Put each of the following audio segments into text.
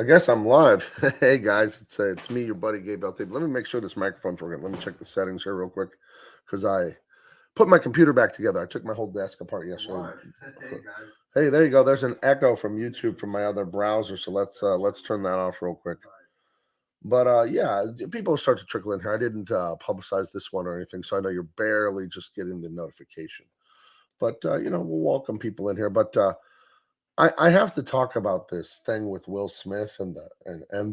I guess I'm live. Hey guys, it's me, your buddy Gabe LT. Let me make sure this microphone's working. Let me check the settings here real quick because I put my computer back together. I took my whole desk apart yesterday. Hey guys. Hey, there you go. There's an echo from YouTube from my other browser, so let's turn that off real quick. But yeah, people start to trickle in here. I didn't publicize this one or anything, so I know you're barely just getting the notification. But we'll welcome people in here. But I have to talk about this thing with Will Smith and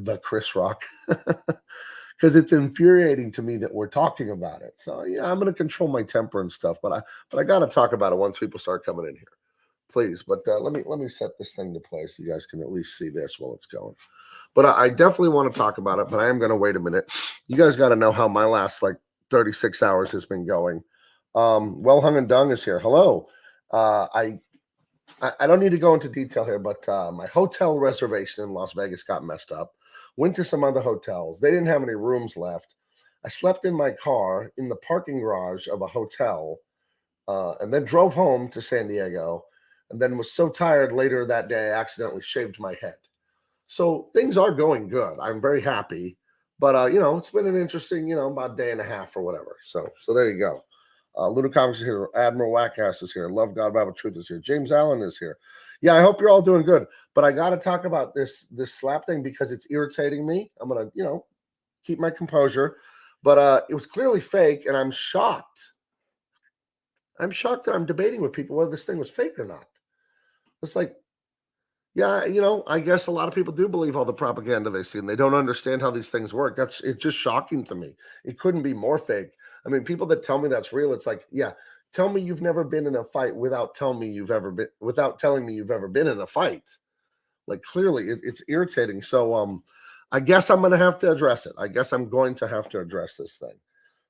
the Chris Rock because it's infuriating to me that we're talking about it. So yeah, I'm going to control my temper and stuff, but I got to talk about it once people start coming in here, please. But let me set this thing to play so you guys can at least see this while it's going. But I definitely want to talk about it. But I am going to wait a minute. You guys got to know how my last 36 hours has been going. Well Hung and Dung is here. Hello. I don't need to go into detail here, but my hotel reservation in Las Vegas got messed up. Went to some other hotels. They didn't have any rooms left. I slept in my car in the parking garage of a hotel and then drove home to San Diego and then was so tired later that day I accidentally shaved my head. So things are going good. I'm very happy. But, it's been an interesting, about a day and a half or whatever. So there you go. Luna Comics is here. Admiral Wackass is here. Love God Bible Truth is here. James Allen is here. Yeah, I hope you're all doing good. But I got to talk about this slap thing because it's irritating me. I'm gonna, keep my composure. But it was clearly fake, and I'm shocked. I'm shocked that I'm debating with people whether this thing was fake or not. It's like, yeah, I guess a lot of people do believe all the propaganda they see, and they don't understand how these things work. It's just shocking to me. It couldn't be more fake. I mean, people that tell me that's real, it's like, yeah, tell me you've never been in a fight without telling me you've ever been in a fight. Like clearly, it's irritating. So, I guess I'm going to have to address it. I guess I'm going to have to address this thing,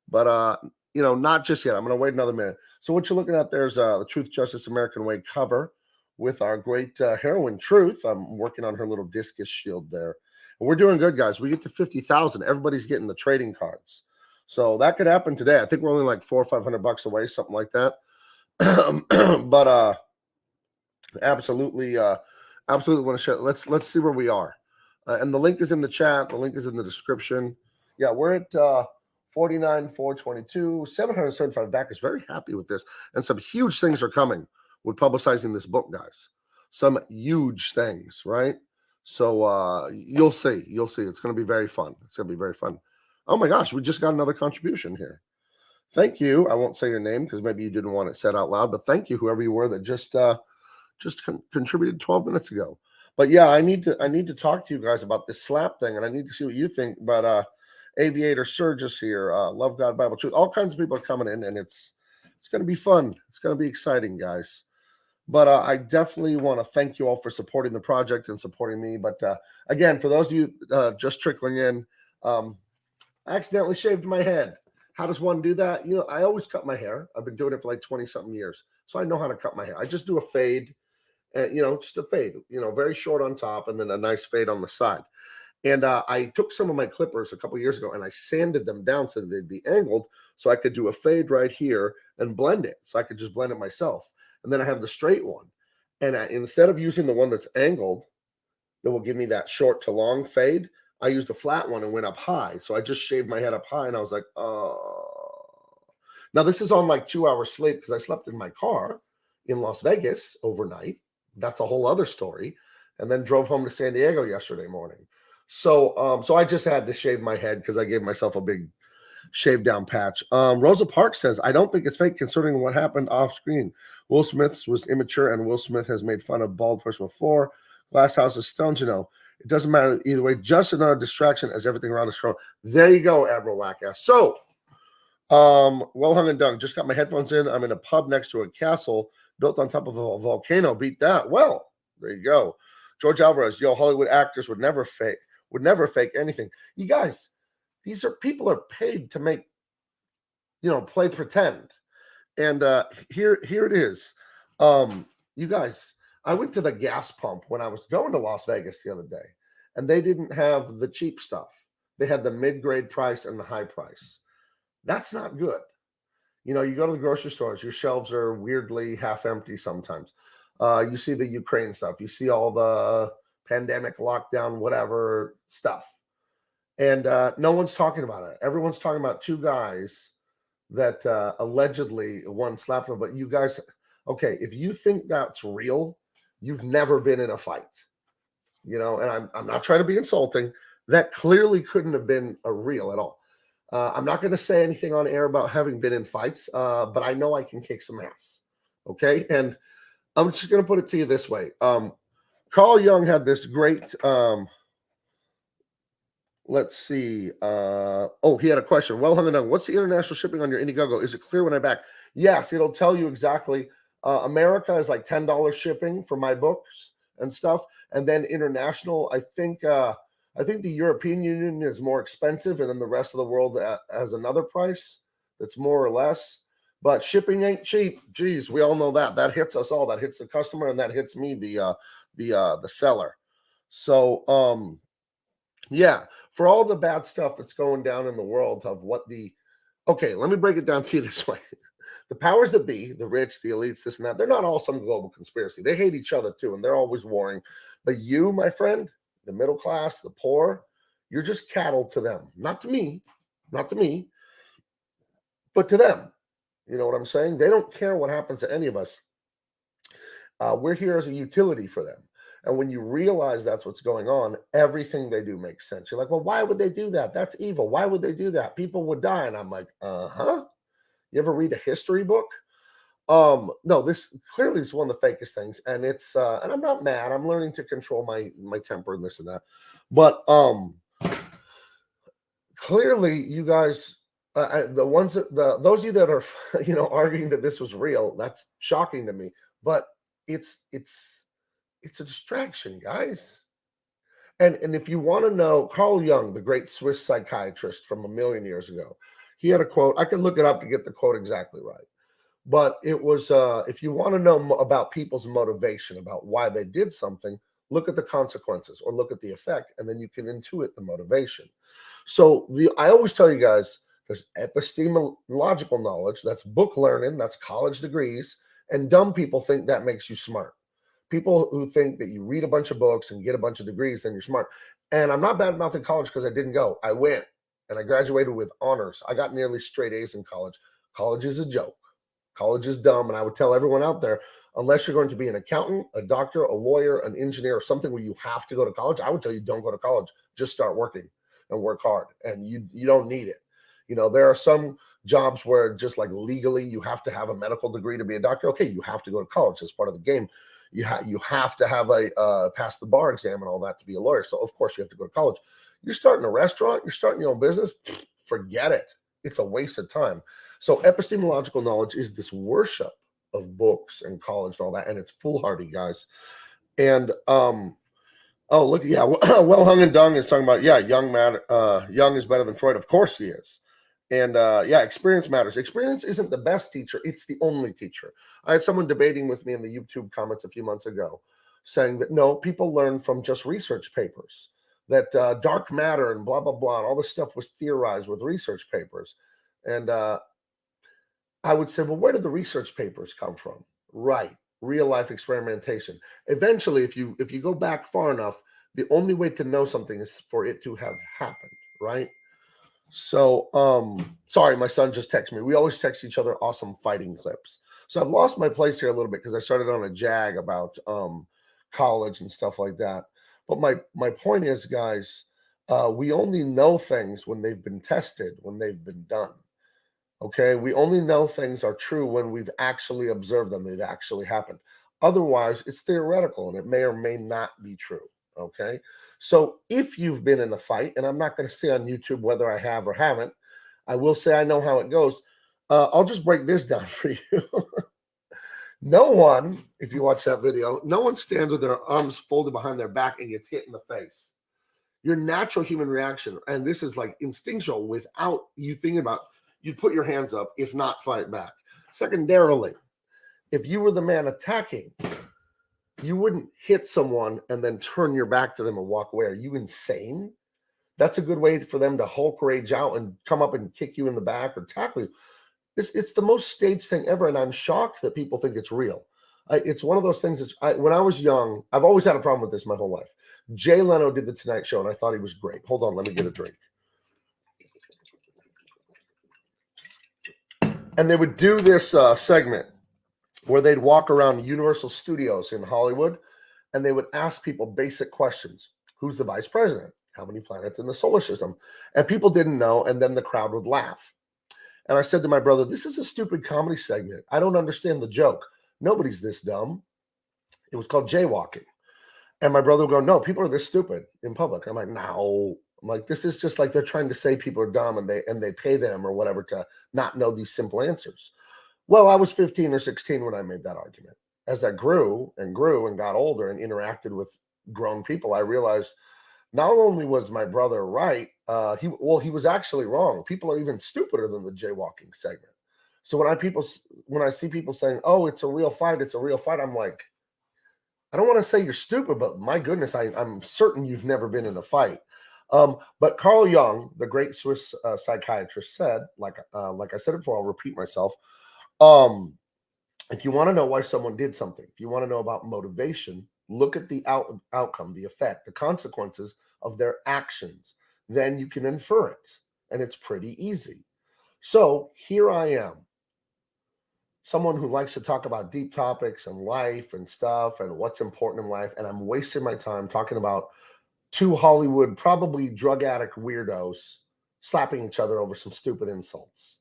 but not just yet. I'm going to wait another minute. So what you're looking at there's the Truth, Justice, American Way cover with our great heroine Truth. I'm working on her little discus shield there, and we're doing good, guys. We get to 50,000. Everybody's getting the trading cards. So that could happen today. I think we're only like $400 or $500 away, something like that. But absolutely want to share. Let's see where we are. And the link is in the chat. The link is in the description. Yeah, we're at 49,422, 775 backers. Very happy with this. And some huge things are coming with publicizing this book, guys. Some huge things, right? So you'll see. You'll see. It's going to be very fun. It's going to be very fun. Oh my gosh, we just got another contribution here. Thank you. I won't say your name because maybe you didn't want it said out loud, but thank you, whoever you were that just contributed 12 minutes ago. But yeah, I need to talk to you guys about this slap thing, and I need to see what you think. But Aviator Surge is here. Love God Bible Truth. All kinds of people are coming in, and it's going to be fun. It's going to be exciting, guys. But I definitely want to thank you all for supporting the project and supporting me. But again, for those of you just trickling in, I accidentally shaved my head. How does one do that? I always cut my hair. I've been doing it for like 20-something years. So I know how to cut my hair. I just do a fade, just a fade, very short on top and then a nice fade on the side. And I took some of my clippers a couple years ago and I sanded them down so that they'd be angled so I could do a fade right here and blend it. So I could just blend it myself. And then I have the straight one. And instead of using the one that's angled, that will give me that short to long fade, I used a flat one and went up high. So I just shaved my head up high and I was like, oh. Now this is on like 2 hours sleep because I slept in my car in Las Vegas overnight. That's a whole other story. And then drove home to San Diego yesterday morning. So I just had to shave my head because I gave myself a big shave down patch. Rosa Parks says, I don't think it's fake considering what happened off screen. Will Smith was immature and Will Smith has made fun of bald person before. Glass House is stones, It doesn't matter either way. Just another distraction as everything around us. There you go, Admiral Wackass. So, well hung and done. Just got my headphones in. I'm in a pub next to a castle built on top of a volcano. Beat that. Well, there you go. George Alvarez, Hollywood actors would never fake anything. You guys, people are paid to make, play pretend. And here it is. You guys, I went to the gas pump when I was going to Las Vegas the other day, and they didn't have the cheap stuff. They had the mid-grade price and the high price. That's not good. You go to the grocery stores, your shelves are weirdly half empty sometimes. You see the Ukraine stuff. You see all the pandemic, lockdown, whatever stuff. And no one's talking about it. Everyone's talking about two guys that allegedly one slapped him. But you guys, okay, if you think that's real, you've never been in a fight. You know, and I'm not trying to be insulting. That clearly couldn't have been a real at all. I'm not going to say anything on air about having been in fights, but I know I can kick some ass. Okay, and I'm just going to put it to you this way. Carl Jung had this great. Let's see. He had a question. Well, hung and what's the international shipping on your Indiegogo? Is it clear when I back? Yes, it'll tell you exactly. America is like $10 shipping for my books and stuff, and then international. I think the European Union is more expensive, and then the rest of the world has another price that's more or less. But shipping ain't cheap. Geez, we all know that. That hits us all. That hits the customer, and that hits me, the seller. So, yeah, for all the bad stuff that's going down in the world of okay, let me break it down to you this way. The powers that be, the rich, the elites, this and that, they're not all some global conspiracy. They hate each other too, and they're always warring. But you, my friend, the middle class, the poor, you're just cattle to them. Not to me, but to them. You know what I'm saying? They don't care what happens to any of us. We're here as a utility for them. And when you realize that's what's going on, everything they do makes sense. You're like, well, why would they do that? That's evil. Why would they do that? People would die. And I'm like, huh? You ever read a history book? No, this clearly is one of the fakest things. And it's, and I'm not mad. I'm learning to control my temper and this and that. But clearly you guys, those of you that are, arguing that this was real, that's shocking to me. But it's a distraction, guys. And if you want to know, Carl Jung, the great Swiss psychiatrist from a million years ago, he had a quote. I can look it up to get the quote exactly right. But it was, if you want to know about people's motivation, about why they did something, look at the consequences or look at the effect, and then you can intuit the motivation. So I always tell you guys, there's epistemological knowledge, that's book learning, that's college degrees, and dumb people think that makes you smart. People who think that you read a bunch of books and get a bunch of degrees, then you're smart. And I'm not bad mouthing college because I didn't go. I went and I graduated with honors. I got nearly straight A's in college. College is a joke. College is dumb. And I would tell everyone out there, unless you're going to be an accountant, a doctor, a lawyer, an engineer, or something where you have to go to college, I would tell you don't go to college. Just start working and work hard. And you don't need it. There are some jobs where just like legally you have to have a medical degree to be a doctor. Okay, you have to go to college as part of the game. You have to have a pass the bar exam and all that to be a lawyer. So of course you have to go to college. You're starting a restaurant, you're starting your own business, forget it. It's a waste of time. So epistemological knowledge is this worship of books and college and all that, and it's foolhardy, guys. And look, yeah, well hung and dung is talking about, yeah, Jung is better than Freud. Of course he is. And yeah, experience matters. Experience isn't the best teacher. It's the only teacher. I had someone debating with me in the YouTube comments a few months ago saying that, no, people learn from just research papers, that dark matter and blah, blah, blah, and all this stuff was theorized with research papers. And I would say, well, where did the research papers come from? Right. Real life experimentation. Eventually, if you go back far enough, the only way to know something is for it to have happened, right? So, sorry, my son just texted me. We always text each other awesome fighting clips. So I've lost my place here a little bit because I started on a jag about college and stuff like that. But my point is, guys, we only know things when they've been tested, when they've been done. Okay, we only know things are true when we've actually observed them, they've actually happened. Otherwise, it's theoretical and it may or may not be true. Okay, so if you've been in a fight, and I'm not going to say on YouTube whether I have or haven't, I will say I know how it goes. I'll just break this down for you. No one, if you watch that video, no one stands with their arms folded behind their back and gets hit in the face. Your natural human reaction, and this is like instinctual without you thinking about, you'd put your hands up, if not fight back. Secondarily, if you were the man attacking, you wouldn't hit someone and then turn your back to them and walk away. Are you insane? That's a good way for them to Hulk rage out and come up and kick you in the back or tackle you. It's the most staged thing ever, and I'm shocked that people think it's real. It's one of those things that when I was young, I've always had a problem with this my whole life. Jay Leno did the Tonight Show, and I thought he was great. Hold on, let me get a drink. And they would do this segment where they'd walk around Universal Studios in Hollywood, and they would ask people basic questions. Who's the vice president? How many planets in the solar system? And people didn't know, and then the crowd would laugh. And I said to my brother, this is a stupid comedy segment. I don't understand the joke. Nobody's this dumb. It was called Jaywalking. And my brother would go, no, people are this stupid in public. I'm like, no. I'm like, this is just like they're trying to say people are dumb and they pay them or whatever to not know these simple answers. Well, I was 15 or 16 when I made that argument. As I grew and got older and interacted with grown people, I realized not only was my brother right, he was actually wrong. People are even stupider than the Jaywalking segment. So when I see people saying, oh, it's a real fight, I'm like, I don't want to say you're stupid, but my goodness, I'm certain you've never been in a fight. But Carl Jung, the great Swiss psychiatrist, said, like I said it before, I'll repeat myself. If you want to know why someone did something, if you want to know about motivation, look at the outcome, the effect, the consequences of their actions. Then you can infer it, and it's pretty easy. So here I am, someone who likes to talk about deep topics and life and stuff and what's important in life, and I'm wasting my time talking about two Hollywood, probably drug addict weirdos slapping each other over some stupid insults.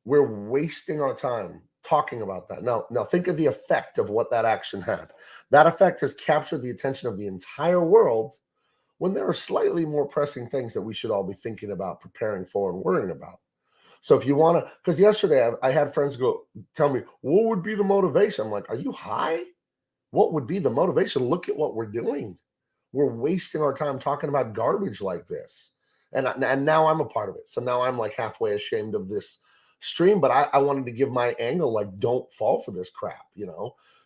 We're wasting our time talking about that. Now think of the effect of what that action had. That effect has captured the attention of the entire world when there are slightly more pressing things that we should all be thinking about, preparing for, and worrying about. So if you want to, because yesterday I had friends go tell me, what would be the motivation? I'm like, are you high? What would be the motivation? Look at what we're doing. We're wasting our time talking about garbage like this. And now I'm a part of it. So now I'm like halfway ashamed of this stream, but I wanted to give my angle, like, don't fall for this crap,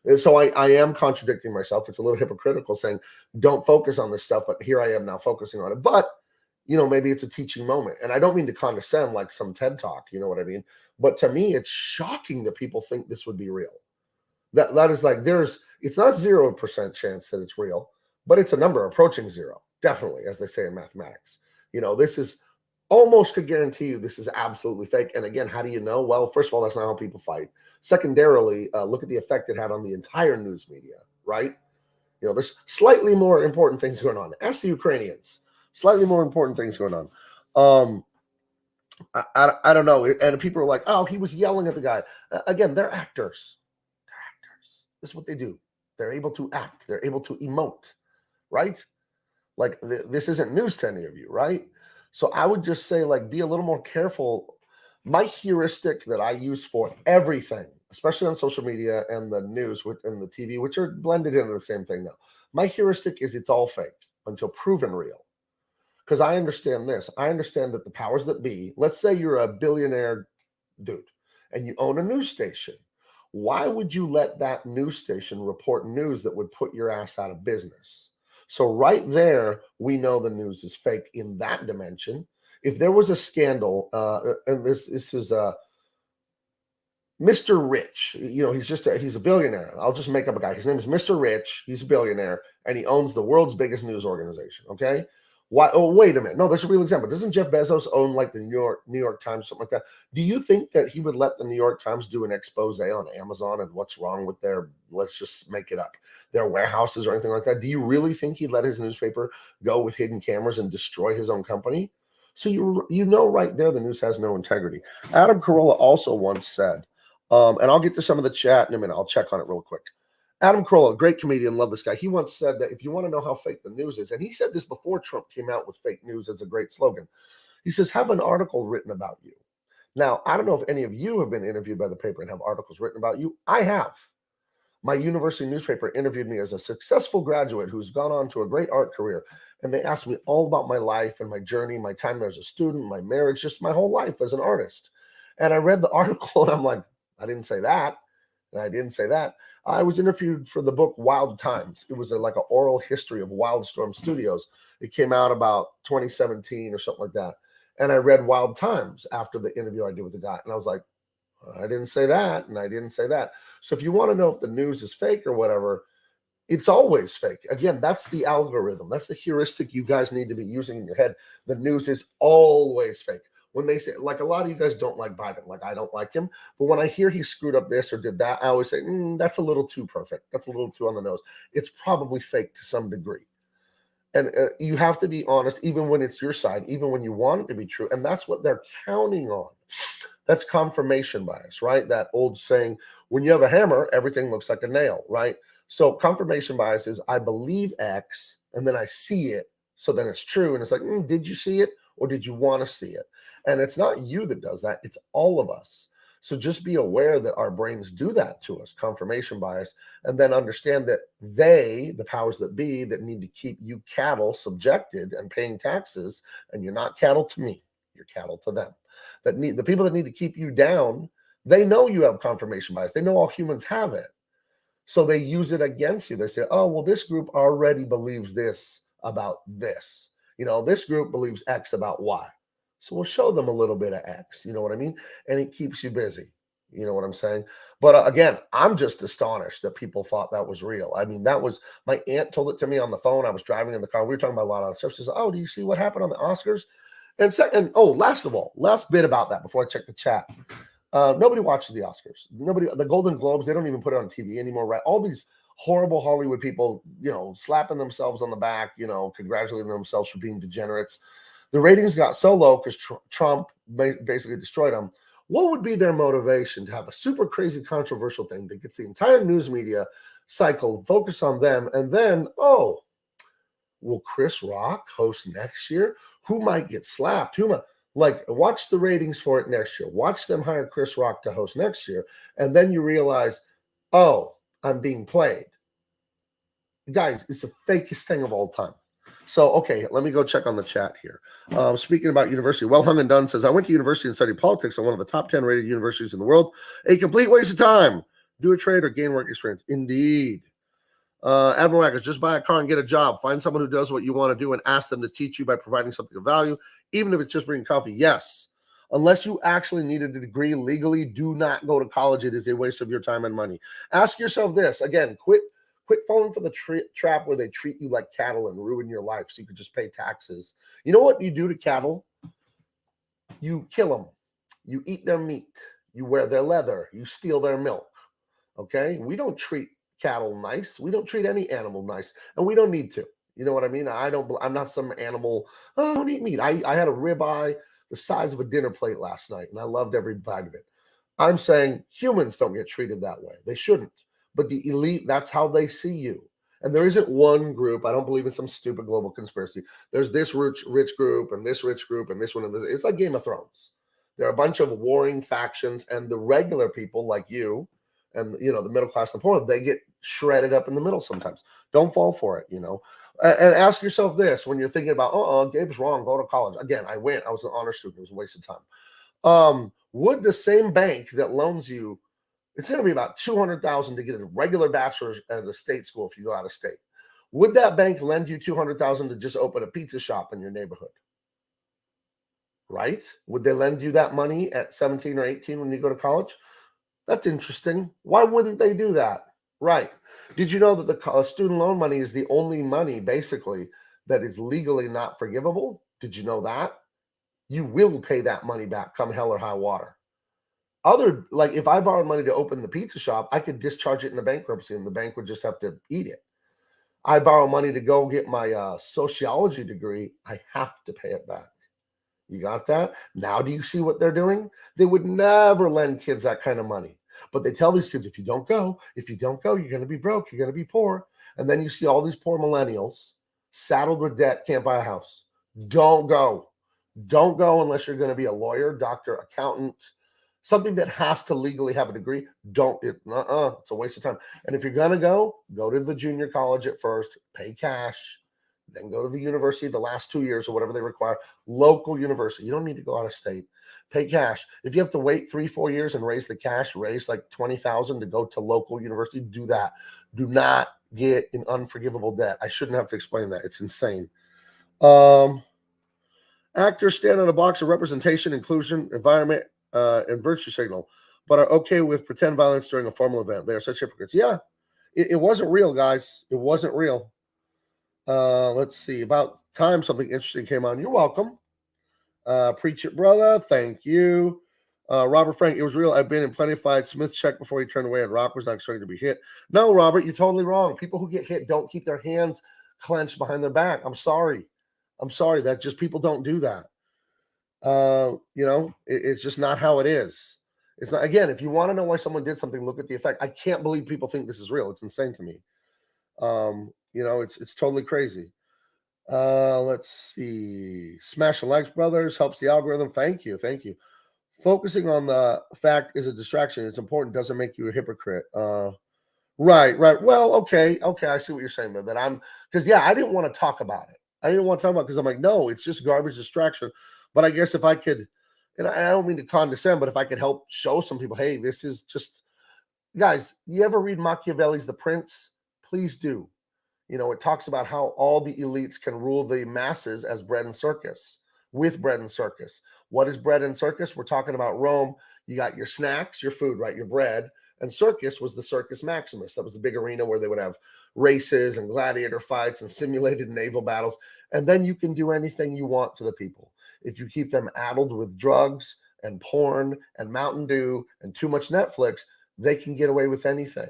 And so I am contradicting myself. It's a little hypocritical saying, don't focus on this stuff, but here I am now focusing on it. But, maybe it's a teaching moment. And I don't mean to condescend like some TED Talk, you know what I mean? But to me, it's shocking that people think this would be real. That is like, it's not 0% chance that it's real, but it's a number approaching zero, definitely, as they say in mathematics. This is almost could guarantee you this is absolutely fake. And again, how do you know? Well, first of all, that's not how people fight. Secondarily, look at the effect it had on the entire news media, right? There's slightly more important things going on. Ask the Ukrainians. Slightly more important things going on. I don't know. And people are like, oh, he was yelling at the guy. Again, they're actors. This is what they do. They're able to act. They're able to emote, right? Like this isn't news to any of you, right? So I would just say, like, be a little more careful. My heuristic that I use for everything, especially on social media and the news and the TV, which are blended into the same thing now. My heuristic is it's all fake until proven real. Because I understand this. I understand that the powers that be, let's say you're a billionaire dude and you own a news station. Why would you let that news station report news that would put your ass out of business? So right there, we know the news is fake in that dimension. If there was a scandal, and this is Mr. Rich, he's a billionaire. I'll just make up a guy. His name is Mr. Rich. He's a billionaire, and he owns the world's biggest news organization. Okay. Why? Oh, wait a minute. No, that's a real example. Doesn't Jeff Bezos own like the New York Times, something like that? Do you think that he would let the New York Times do an expose on Amazon and what's wrong with let's just make it up, their warehouses or anything like that? Do you really think he'd let his newspaper go with hidden cameras and destroy his own company? So right there, the news has no integrity. Adam Carolla also once said, and I'll get to some of the chat in a minute. I'll check on it real quick. Adam Carolla, great comedian, love this guy. He once said that if you want to know how fake the news is, and he said this before Trump came out with fake news as a great slogan, he says, have an article written about you. Now, I don't know if any of you have been interviewed by the paper and have articles written about you. I have. My university newspaper interviewed me as a successful graduate who's gone on to a great art career. And they asked me all about my life and my journey, my time there as a student, my marriage, just my whole life as an artist. And I read the article and I'm like, I didn't say that. And I didn't say that. I was interviewed for the book Wild Times. It was like an oral history of Wildstorm Studios. It came out about 2017 or something like that. And I read Wild Times after the interview I did with the guy. And I was like, I didn't say that, and I didn't say that. So if you want to know if the news is fake or whatever, it's always fake. Again, that's the algorithm. That's the heuristic you guys need to be using in your head. The news is always fake. When they say, like, a lot of you guys don't like Biden, like I don't like him, but when I hear he screwed up this or did that, I always say, that's a little too perfect. That's a little too on the nose. It's probably fake to some degree. And you have to be honest, even when it's your side, even when you want it to be true. And that's what they're counting on. That's confirmation bias, right? That old saying, when you have a hammer, everything looks like a nail, right? So confirmation bias is I believe X and then I see it. So then it's true. And it's like, did you see it or did you want to see it? And it's not you that does that. It's all of us. So just be aware that our brains do that to us, confirmation bias, and then understand that the powers that be that need to keep you cattle subjected and paying taxes, and you're not cattle to me, you're cattle to them. The people that need to keep you down, they know you have confirmation bias. They know all humans have it. So they use it against you. They say, oh, well, this group already believes this about this. This group believes X about Y. So we'll show them a little bit of X, you know what I mean? And it keeps you busy. You know what I'm saying? But again, I'm just astonished that people thought that was real. I mean, that was, my aunt told it to me on the phone. I was driving in the car. We were talking about a lot of stuff. She says, oh, do you see what happened on the Oscars? And second, last bit about that before I check the chat. Nobody watches the Oscars. The Golden Globes, they don't even put it on TV anymore, right? All these horrible Hollywood people, slapping themselves on the back, congratulating themselves for being degenerates. The ratings got so low because Trump basically destroyed them. What would be their motivation to have a super crazy controversial thing that gets the entire news media cycle focus on them? And then, will Chris Rock host next year? Who might get slapped? Watch the ratings for it next year. Watch them hire Chris Rock to host next year. And then you realize, I'm being played. Guys, it's the fakest thing of all time. So, okay, let me go check on the chat here. Speaking about university, Well Hung and Dunn says, I went to university and studied politics at one of the top 10 rated universities in the world. A complete waste of time. Do a trade or gain work experience. Indeed. Admiral Wackers, just buy a car and get a job. Find someone who does what you want to do and ask them to teach you by providing something of value, even if it's just bringing coffee. Yes. Unless you actually needed a degree legally, do not go to college. It is a waste of your time and money. Ask yourself this. Again, quit falling for the trap where they treat you like cattle and ruin your life so you could just pay taxes. You know what you do to cattle? You kill them. You eat their meat. You wear their leather. You steal their milk. Okay? We don't treat cattle nice. We don't treat any animal nice, and we don't need to. You know what I mean? I'm not some animal. Oh, I don't eat meat. I had a ribeye the size of a dinner plate last night, and I loved every bite of it. I'm saying humans don't get treated that way. They shouldn't. But the elite, that's how they see you. And there isn't one group. I don't believe in some stupid global conspiracy. There's this rich group and this rich group and this one. And it's like Game of Thrones. There are a bunch of warring factions, and the regular people like you and, the middle class and the poor, they get shredded up in the middle sometimes. Don't fall for it, And ask yourself this when you're thinking about, Gabe's wrong, go to college. Again, I went. I was an honor student. It was a waste of time. Would the same bank that loans you, it's going to be about $200,000 to get a regular bachelor's at a state school if you go out of state. Would that bank lend you $200,000 to just open a pizza shop in your neighborhood? Right? Would they lend you that money at 17 or 18 when you go to college? That's interesting. Why wouldn't they do that? Right. Did you know that the student loan money is the only money, basically, that is legally not forgivable? Did you know that? You will pay that money back come hell or high water. If I borrowed money to open the pizza shop, I could discharge it in the bankruptcy and the bank would just have to eat it. I borrow money to go get my sociology degree. I have to pay it back. You got that? Now, do you see what they're doing? They would never lend kids that kind of money. But they tell these kids, if you don't go, you're going to be broke. You're going to be poor. And then you see all these poor millennials saddled with debt, can't buy a house. Don't go. Don't go unless you're going to be a lawyer, doctor, accountant, something that has to legally have a degree. It's a waste of time. And if you're going to go to the junior college at first, pay cash, then go to the university the last 2 years or whatever they require, local university. You don't need to go out of state. Pay cash. If you have to wait 3-4 years and raise the cash, raise like $20,000 to go to local university, do that. Do not get in unforgivable debt. I shouldn't have to explain that. It's insane. Actors stand on a box of representation, inclusion, environment, and virtue signal. but are okay with pretend violence during a formal event. They are such hypocrites. Yeah, it wasn't real, guys. It wasn't real. Let's see. About time something interesting came on. You're welcome. Preach it, brother. Thank you. Robert Frank, it was real. I've been in plenty of fights. Smith checked before he turned away, and Rock was not expecting to be hit. No, Robert, you're totally wrong. People who get hit don't keep their hands clenched behind their back. I'm sorry. That just people don't do that. It's just not how it is. It's not. Again, if you want to know why someone did something, look at the effect. I can't believe people think this is real. It's insane to me. It's totally crazy. Let's see. Smash the likes, brothers. Helps the algorithm. Thank you. Focusing on the fact is a distraction. It's important. Doesn't make you a hypocrite. Right. Well, okay. I see what you're saying though. I didn't want to talk about it. Because I'm like, no, it's just garbage distraction. But I guess if I could, and I don't mean to condescend, but if I could help show some people, hey, this is just, guys, you ever read Machiavelli's The Prince? Please do. It talks about how all the elites can rule the masses as bread and circus, with bread and circus. What is bread and circus? We're talking about Rome. You got your snacks, your food, right? Your bread. And Circus was the Circus Maximus. That was the big arena where they would have races and gladiator fights and simulated naval battles. And then you can do anything you want to the people. If you keep them addled with drugs and porn and Mountain Dew and too much Netflix, they can get away with anything.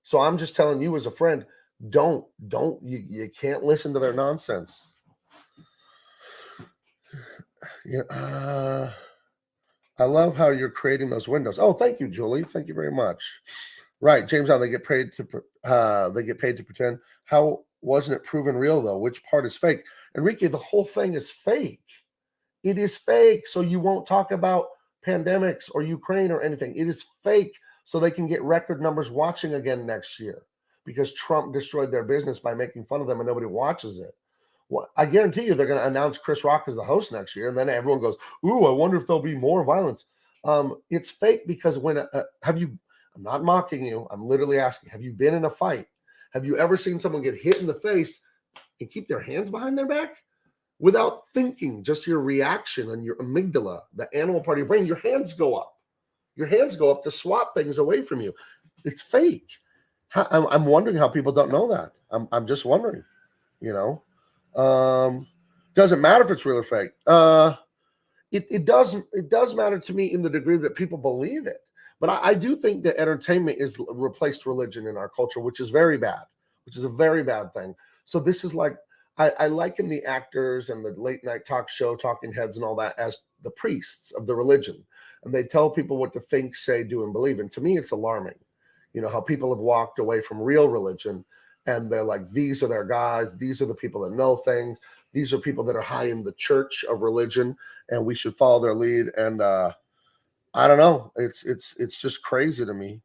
So I'm just telling you as a friend, you can't listen to their nonsense. I love how you're creating those windows. Oh, thank you, Julie. Thank you very much. Right, James, they get paid to pretend. How wasn't it proven real though? Which part is fake? Enrique, the whole thing is fake. It is fake, so you won't talk about pandemics or Ukraine or anything. It is fake, so they can get record numbers watching again next year because Trump destroyed their business by making fun of them and nobody watches it. Well, I guarantee you they're going to announce Chris Rock as the host next year, and then everyone goes, ooh, I wonder if there'll be more violence. It's fake because when I'm not mocking you. I'm literally asking, have you been in a fight? Have you ever seen someone get hit in the face and keep their hands behind their back without thinking? Just your reaction and your amygdala, the animal part of your brain, your hands go up. Your hands go up to swat things away from you. It's fake. I'm wondering how people don't know that. I'm just wondering, doesn't matter if it's real or fake. It does matter to me in the degree that people believe it. But I do think that entertainment is replaced religion in our culture, which is very bad, which is a very bad thing. So this is like, I liken the actors and the late night talk show talking heads and all that as the priests of the religion. And they tell people what to think, say, do, and believe. And to me, it's alarming. How people have walked away from real religion and they're like, these are their guys. These are the people that know things. These are people that are high in the church of religion and we should follow their lead. And, I don't know. It's just crazy to me.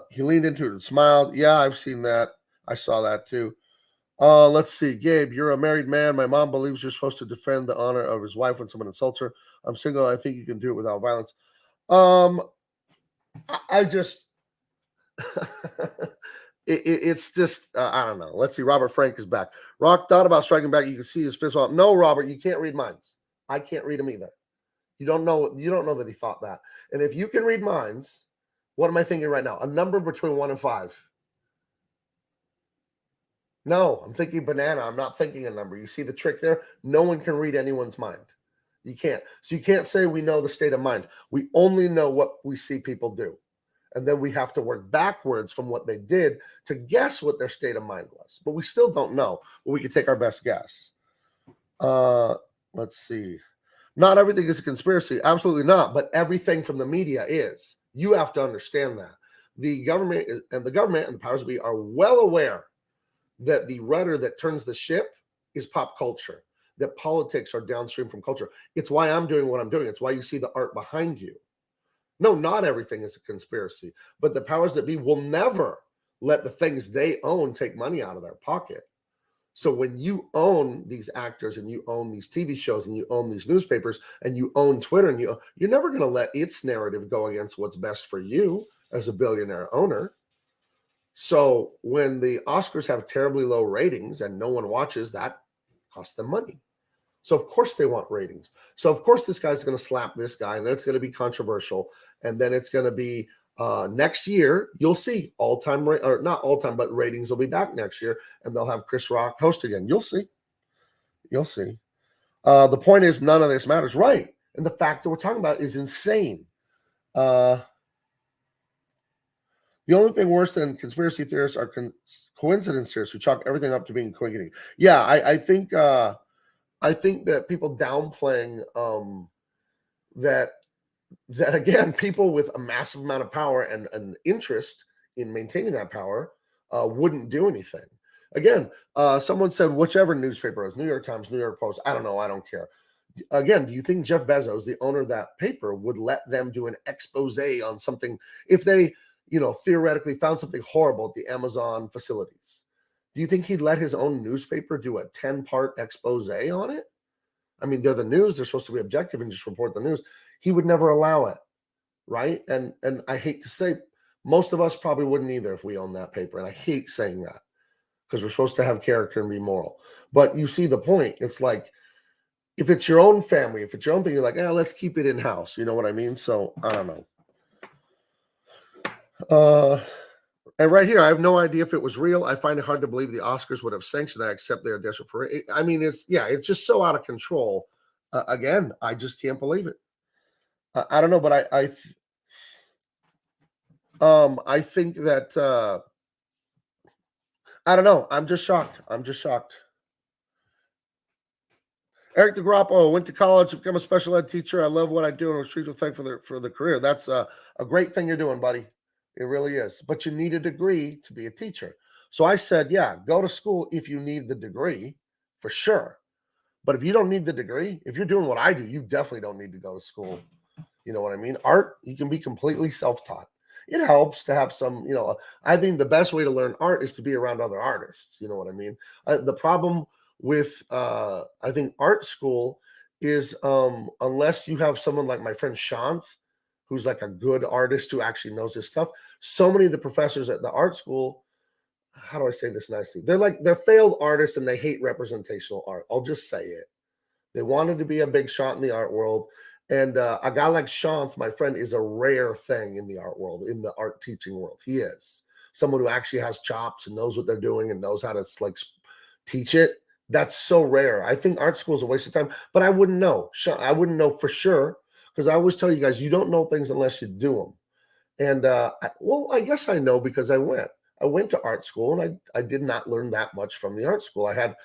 He leaned into it and smiled. Yeah, I've seen that. I saw that too. Let's see. Gabe, you're a married man. My mom believes you're supposed to defend the honor of his wife when someone insults her. I'm single. I think you can do it without violence. I just it's just I don't know. Let's see. Robert Frank is back. Rock thought about striking back. You can see his fist. No, Robert, you can't read minds. I can't read them either. You don't know that he thought that. And if you can read minds, what am I thinking right now? A number between 1 and 5. No, I'm thinking banana. I'm not thinking a number. You see the trick there? No one can read anyone's mind. You can't. So you can't say we know the state of mind. We only know what we see people do. And then we have to work backwards from what they did to guess what their state of mind was. But we still don't know. But we can take our best guess. Let's see. Not everything is a conspiracy. Absolutely not. But everything from the media is. You have to understand that. The government and the powers that be are well aware that the rudder that turns the ship is pop culture, that politics are downstream from culture. It's why I'm doing what I'm doing. It's why you see the art behind you. No, not everything is a conspiracy, but the powers that be will never let the things they own take money out of their pocket. So when you own these actors and you own these TV shows and you own these newspapers and you own Twitter and you're never going to let its narrative go against what's best for you as a billionaire owner. So when the Oscars have terribly low ratings and no one watches, that costs them money. So of course they want ratings. So of course this guy's going to slap this guy, and then it's going to be controversial, and then it's going to be next year. You'll see all-time or not all-time, but ratings will be back next year, and they'll have Chris Rock host again. You'll see. You'll see. The point is, none of this matters, right? And the fact that we're talking about is insane. The only thing worse than conspiracy theorists are coincidence theorists who chalk everything up to being coincidence. Yeah, I think that people downplaying that again, people with a massive amount of power and an interest in maintaining that power wouldn't do anything. Again, someone said whichever newspaper it was, New York Times, New York Post, I don't know, I don't care. Again, do you think Jeff Bezos, the owner of that paper, would let them do an expose on something if they, theoretically found something horrible at the Amazon facilities? Do you think he'd let his own newspaper do a 10-part expose on it? I mean, they're the news. They're supposed to be objective and just report the news. He would never allow it, right? And I hate to say, most of us probably wouldn't either if we owned that paper. And I hate saying that because we're supposed to have character and be moral. But you see the point. It's like, if it's your own family, if it's your own thing, you're like, let's keep it in-house. You know what I mean? So, I don't know. And right here, I have no idea if it was real. I find it hard to believe the Oscars would have sanctioned that, except they are desperate for it. I mean, it's just so out of control. Again, I just can't believe it. I don't know, but I think that I don't know. I'm just shocked. Eric DeGrappo went to college to become a special ed teacher. I love what I do and I'm extremely thankful for the career. That's a great thing you're doing, buddy. It really is. But you need a degree to be a teacher. So I said, go to school if you need the degree, for sure. But if you don't need the degree, if you're doing what I do, you definitely don't need to go to school. You know what I mean? Art, you can be completely self-taught. It helps to have some, I think the best way to learn art is to be around other artists. You know what I mean? The problem with, I think, art school is unless you have someone like my friend Shanth, who's like a good artist who actually knows his stuff. So many of the professors at the art school, how do I say this nicely? They're failed artists and they hate representational art. I'll just say it. They wanted to be a big shot in the art world. And a guy like Shanth, my friend, is a rare thing in the art world, in the art teaching world. He is someone who actually has chops and knows what they're doing and knows how to teach it. That's so rare. I think art school is a waste of time, but I wouldn't know. I wouldn't know for sure. Because I always tell you guys, you don't know things unless you do them. And, I guess I know because I went. I went to art school, and I did not learn that much from the art school. I had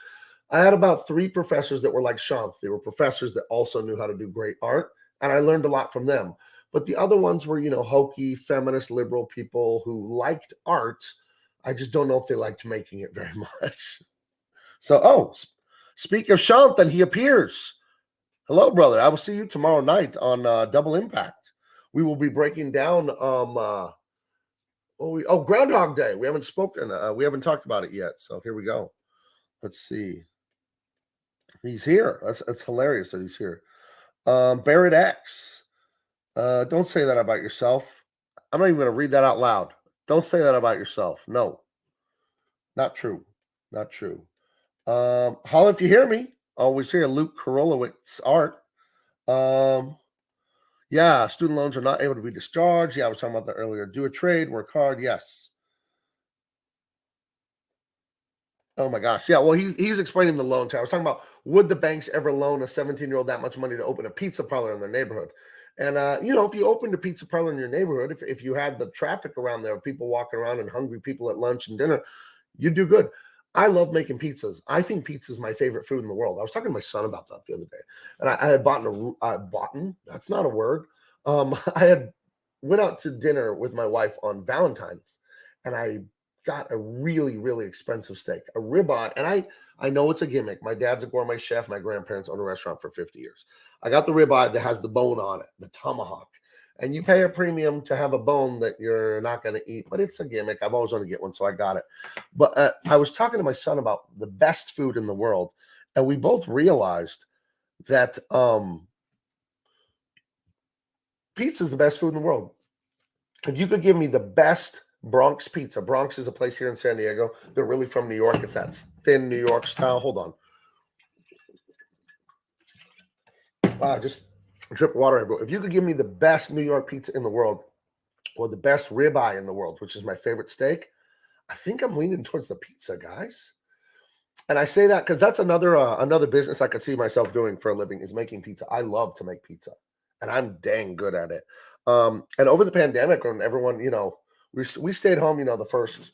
about 3 professors that were like Shanth. They were professors that also knew how to do great art, and I learned a lot from them. But the other ones were, hokey, feminist, liberal people who liked art. I just don't know if they liked making it very much. So, speak of Shanth, and he appears. Hello, brother. I will see you tomorrow night on Double Impact. We will be breaking down Groundhog Day. We haven't spoken. We haven't talked about it yet. So here we go. Let's see. He's here. That's hilarious that he's here. Barrett X. Don't say that about yourself. I'm not even going to read that out loud. Don't say that about yourself. No. Not true. Not true. Holla if you hear me. Always here, Luke Korolowicz art. Student loans are not able to be discharged. I was talking about that earlier. Do a trade, work hard. Yes. Oh my gosh. Yeah. Well, he's explaining the loan. I was talking about, would the banks ever loan a 17-year-old that much money to open a pizza parlor in their neighborhood? And if you opened a pizza parlor in your neighborhood, if you had the traffic around there, people walking around and hungry people at lunch and dinner, you'd do good. I love making pizzas. I think pizza is my favorite food in the world. I was talking to my son about that the other day, and I had bought that's not a word. I went out to dinner with my wife on Valentine's, and I got a really, really expensive steak, a ribeye. And I know it's a gimmick. My dad's a gourmet chef. My grandparents owned a restaurant for 50 years. I got the ribeye that has the bone on it, the tomahawk. And you pay a premium to have a bone that you're not going to eat, but it's a gimmick. I've always wanted to get one, so I got it. But I was talking to my son about the best food in the world, and we both realized that pizza is the best food in the world. If you could give me the best Bronx pizza. Bronx is a place here in San Diego. They're really from New York. It's that thin New York style. Hold on. Just a drip of water everywhere. If you could give me the best New York pizza in the world, or the best ribeye in the world, which is my favorite steak, I think I'm leaning towards the pizza, guys. And I say that because that's another business I could see myself doing for a living is making pizza. I love to make pizza, and I'm dang good at it. And over the pandemic, when everyone, we stayed home, the first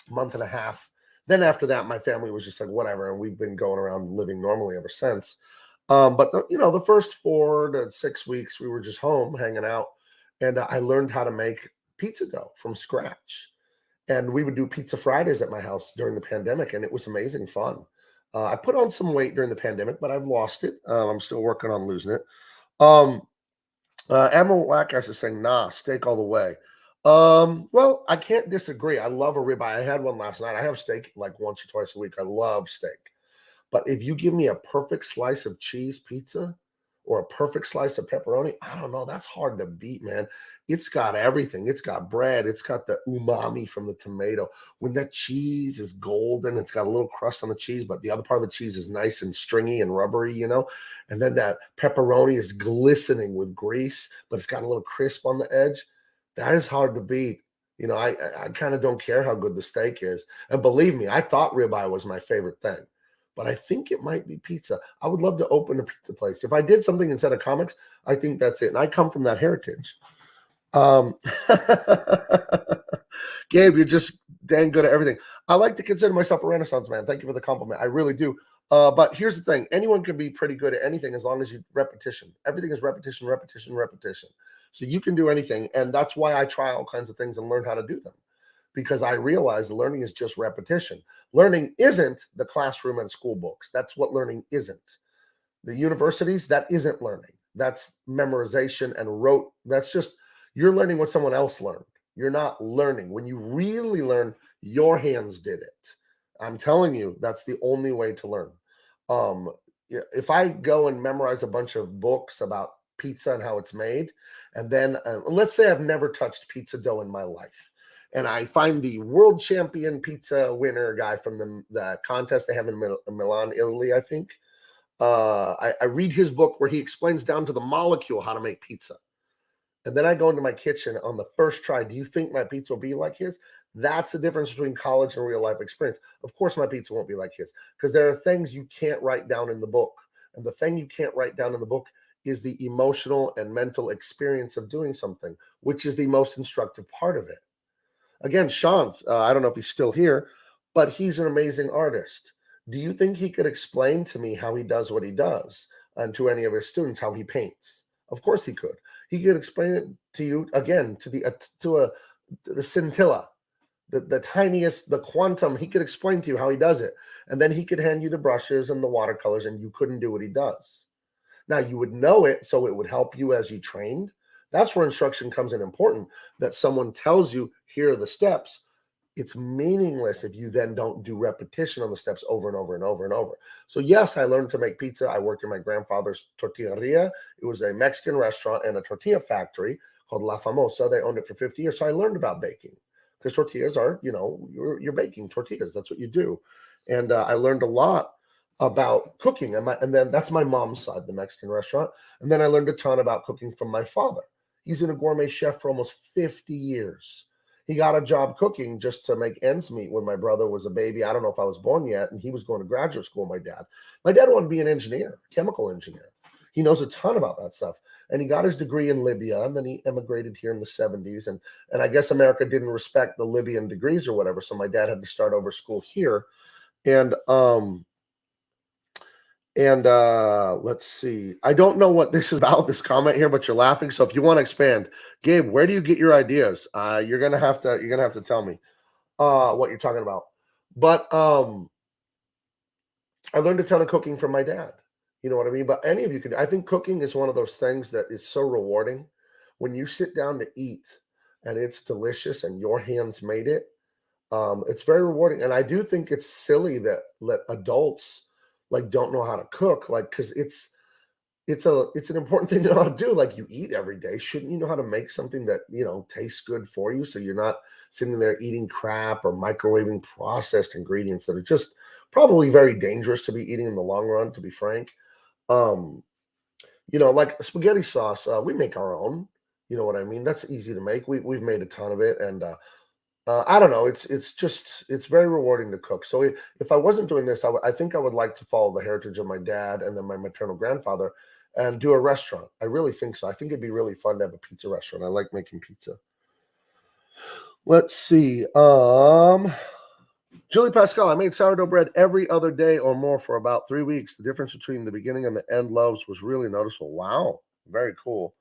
month and a half. Then after that, my family was just like whatever, and we've been going around living normally ever since. But the first 4 to 6 weeks, we were just home hanging out, and I learned how to make pizza dough from scratch. And we would do pizza Fridays at my house during the pandemic, and it was amazing fun. I put on some weight during the pandemic, but I've lost it. I'm still working on losing it. Admiral Wackass is saying, nah, steak all the way. Well, I can't disagree. I love a ribeye. I had one last night. I have steak like once or twice a week. I love steak. But if you give me a perfect slice of cheese pizza or a perfect slice of pepperoni, I don't know. That's hard to beat, man. It's got everything. It's got bread. It's got the umami from the tomato. When that cheese is golden, it's got a little crust on the cheese, but the other part of the cheese is nice and stringy and rubbery, And then that pepperoni is glistening with grease, but it's got a little crisp on the edge. That is hard to beat. I kind of don't care how good the steak is. And believe me, I thought ribeye was my favorite thing. But I think it might be pizza. I would love to open a pizza place. If I did something instead of comics, I think that's it. And I come from that heritage. Gabe, you're just dang good at everything. I like to consider myself a Renaissance man. Thank you for the compliment. I really do. But here's the thing. Anyone can be pretty good at anything as long as you repetition. Everything is repetition, repetition, repetition. So you can do anything. And that's why I try all kinds of things and learn how to do them. Because I realize learning is just repetition. Learning isn't the classroom and school books. That's what learning isn't. The universities, that isn't learning. That's memorization and rote. That's just, you're learning what someone else learned. You're not learning. When you really learn, your hands did it. I'm telling you, that's the only way to learn. If I go and memorize a bunch of books about pizza and how it's made, and then let's say I've never touched pizza dough in my life, and I find the world champion pizza winner guy from the contest they have in Milan, Italy, I think. I read his book where he explains down to the molecule how to make pizza. And then I go into my kitchen on the first try. Do you think my pizza will be like his? That's the difference between college and real life experience. Of course, my pizza won't be like his because there are things you can't write down in the book. And the thing you can't write down in the book is the emotional and mental experience of doing something, which is the most instructive part of it. Again, Sean, I don't know if he's still here, but he's an amazing artist. Do you think he could explain to me how he does what he does and to any of his students how he paints? Of course he could. He could explain it to you again to the scintilla, the tiniest, the quantum. He could explain to you how he does it, and then he could hand you the brushes and the watercolors, and you couldn't do what he does. Now you would know it, so it would help you as you trained. That's where instruction comes in important, that someone tells you, here are the steps. It's meaningless if you then don't do repetition on the steps over and over and over and over. So yes, I learned to make pizza. I worked in my grandfather's tortilleria. It was a Mexican restaurant and a tortilla factory called La Famosa. They owned it for 50 years. So I learned about baking because tortillas are, you're baking tortillas. That's what you do. And I learned a lot about cooking. And then that's my mom's side, the Mexican restaurant. And then I learned a ton about cooking from my father. He's been a gourmet chef for almost 50 years. He got a job cooking just to make ends meet when my brother was a baby. I don't know if I was born yet, and he was going to graduate school, my dad. My dad wanted to be an engineer, chemical engineer. He knows a ton about that stuff. And he got his degree in Libya, and then he emigrated here in the 70s. And I guess America didn't respect the Libyan degrees or whatever, so my dad had to start over school here. And let's see. I don't know what this is about, this comment here, but you're laughing. So if you want to expand, Gabe, where do you get your ideas? You're gonna have to tell me what you're talking about. But I learned a ton of cooking from my dad. You know what I mean? But any of you can. I think cooking is one of those things that is so rewarding when you sit down to eat and it's delicious and your hands made it. It's very rewarding, and I do think it's silly that adults don't know how to cook, because it's an important thing to know how to do. Like, you eat every day. Shouldn't you know how to make something that, tastes good for you? So you're not sitting there eating crap or microwaving processed ingredients that are just probably very dangerous to be eating in the long run, to be frank. like spaghetti sauce, we make our own. You know what I mean? That's easy to make. We've made a ton of it, and I don't know. It's very rewarding to cook. So if I wasn't doing this, I think I would like to follow the heritage of my dad and then my maternal grandfather and do a restaurant. I really think so. I think it'd be really fun to have a pizza restaurant. I like making pizza. Let's see. Julie Pascal, I made sourdough bread every other day or more for about 3 weeks. The difference between the beginning and the end loaves was really noticeable. Wow, very cool.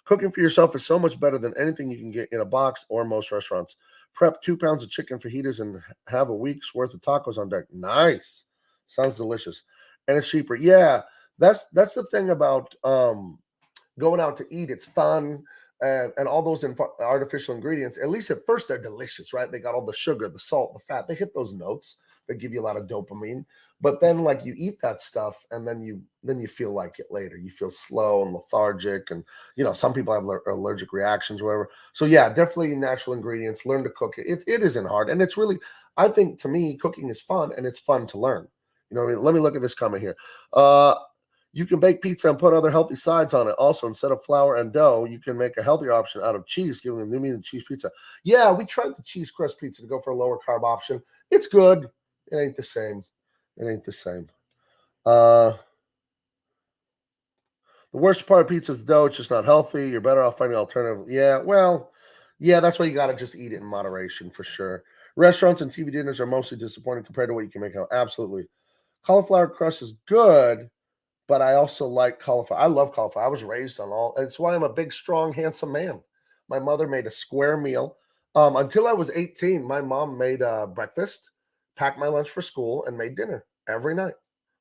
Cooking for yourself is so much better than anything you can get in a box or most restaurants. Prep 2 pounds of chicken fajitas and have a week's worth of tacos on deck. Nice. Sounds delicious. And it's cheaper. Yeah, that's the thing about going out to eat. It's fun and all those artificial ingredients. At least at first they're delicious, right? They got all the sugar, the salt, the fat. They hit those notes that give you a lot of dopamine. But then like you eat that stuff and then you feel like it later. You feel slow and lethargic, and some people have allergic reactions or whatever. So yeah, definitely natural ingredients. Learn to cook it. It isn't hard, and it's really, I think, to me, cooking is fun and it's fun to learn. You know what I mean? Let me look at this comment here. You can bake pizza and put other healthy sides on it. Also, instead of flour and dough, you can make a healthier option out of cheese, giving a new meaning to cheese pizza. Yeah, we tried the cheese crust pizza to go for a lower carb option. It's good. It ain't the same. It ain't the same. The worst part of pizza is the dough. It's just not healthy. You're better off finding an alternative. Yeah, well, yeah, that's why you got to just eat it in moderation for sure. Restaurants and TV dinners are mostly disappointing compared to what you can make out. Absolutely. Cauliflower crust is good, but I also like cauliflower. I love cauliflower. I was raised on all. It's why I'm a big, strong, handsome man. My mother made a square meal. Until I was 18, my mom made breakfast, packed my lunch for school, and made dinner every night.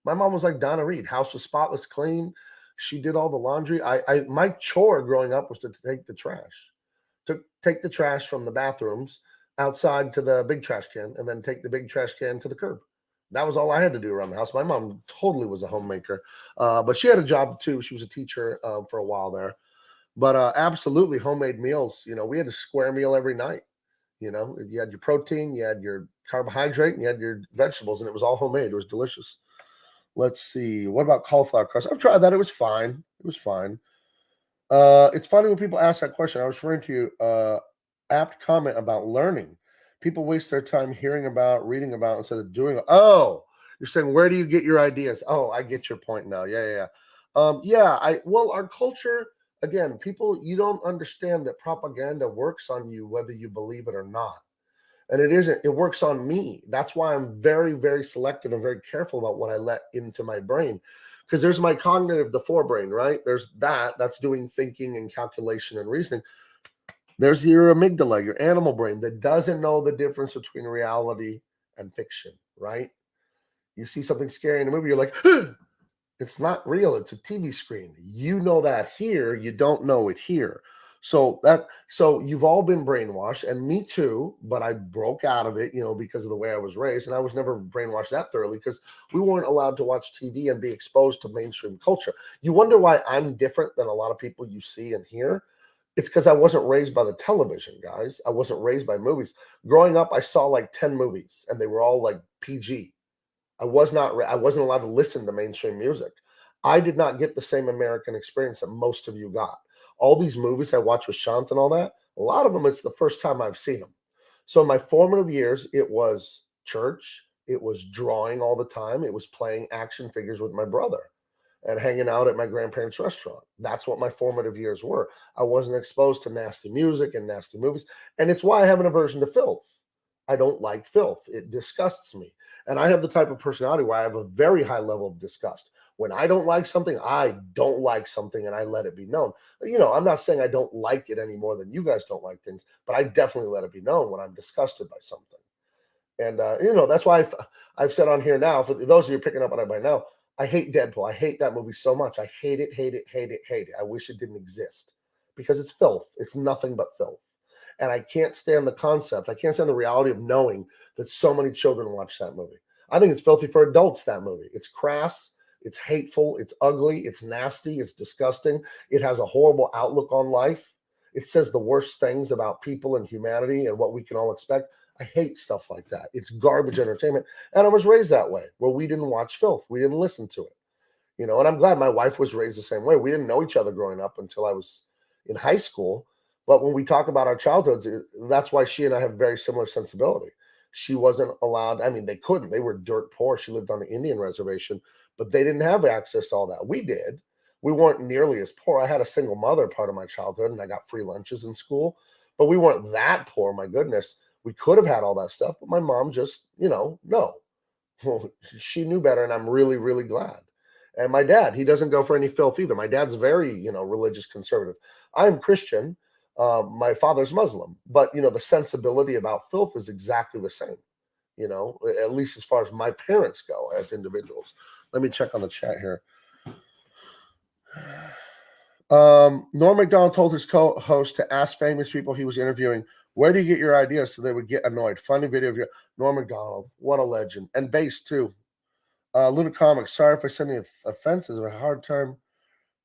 My mom was like Donna Reed. House was spotless, clean. She did all the laundry. My chore growing up was to take the trash, to take the trash from the bathrooms outside to the big trash can, and then take the big trash can to the curb. That was all I had to do around the house. My mom totally was a homemaker, but she had a job too. She was a teacher for a while there. But absolutely, homemade meals. We had a square meal every night. You had your protein, you had your carbohydrate, and you had your vegetables, and it was all homemade. It was delicious. Let's see. What about cauliflower crust? I've tried that. It was fine. It was fine. It's funny when people ask that question. I was referring to apt comment about learning. People waste their time hearing about, reading about instead of doing it. Oh, you're saying, where do you get your ideas? Oh, I get your point now. Yeah. Well, our culture, again, people, you don't understand that propaganda works on you whether you believe it or not. And it isn't, it works on me. That's why I'm very, very selective and very careful about what I let into my brain. Because there's my cognitive, the forebrain, right? There's that's doing thinking and calculation and reasoning. There's your amygdala, your animal brain that doesn't know the difference between reality and fiction, right? You see something scary in a movie, you're like, it's not real. It's a TV screen. You know that here, you don't know it here. So you've all been brainwashed, and me too, but I broke out of it, because of the way I was raised. And I was never brainwashed that thoroughly because we weren't allowed to watch TV and be exposed to mainstream culture. You wonder why I'm different than a lot of people you see and hear. It's because I wasn't raised by the television, guys. I wasn't raised by movies. Growing up, I saw like 10 movies, and they were all like PG. I wasn't allowed to listen to mainstream music. I did not get the same American experience that most of you got. All these movies I watched with Shant and all that, a lot of them, it's the first time I've seen them. So in my formative years, it was church, it was drawing all the time, it was playing action figures with my brother and hanging out at my grandparents' restaurant. That's what my formative years were. I wasn't exposed to nasty music and nasty movies. And it's why I have an aversion to filth. I don't like filth. It disgusts me. And I have the type of personality where I have a very high level of disgust. When I don't like something, I don't like something, and I let it be known. I'm not saying I don't like it any more than you guys don't like things, but I definitely let it be known when I'm disgusted by something. And, that's why I've said on here now, for those of you picking up on it by now, I hate Deadpool. I hate that movie so much. I hate it, hate it, hate it, hate it. I wish it didn't exist because it's filth. It's nothing but filth. And I can't stand the concept. I can't stand the reality of knowing that so many children watch that movie. I think it's filthy for adults, that movie. It's crass. It's hateful. It's ugly. It's nasty. It's disgusting. It has a horrible outlook on life. It says the worst things about people and humanity and what we can all expect. I hate stuff like that. It's garbage entertainment. And I was raised that way, where we didn't watch filth. We didn't listen to it. you know, and I'm glad my wife was raised the same way. We didn't know each other growing up until I was in high school. But when we talk about our childhoods, that's why she and I have very similar sensibility. She wasn't allowed, I mean, they couldn't. They were dirt poor. She lived on an Indian reservation, but they didn't have access to all that. We did. We weren't nearly as poor. I had a single mother part of my childhood, and I got free lunches in school, but we weren't that poor. My goodness, we could have had all that stuff, but my mom just, you know, no. Well, she knew better, and I'm really, really glad. And my dad, he doesn't go for any filth either. My dad's very, you know, religious conservative. I'm Christian. My father's Muslim, but you know, the sensibility about filth is exactly the same. You know, at least as far as my parents go as individuals. Let me check on the chat here. Norm Macdonald told his co-host to ask famous people he was interviewing, where do you get your ideas, so they would get annoyed. Funny video of you. Norm Macdonald, what a legend. And bass too. Luna Comics, sorry if I said any offenses. I have a hard time.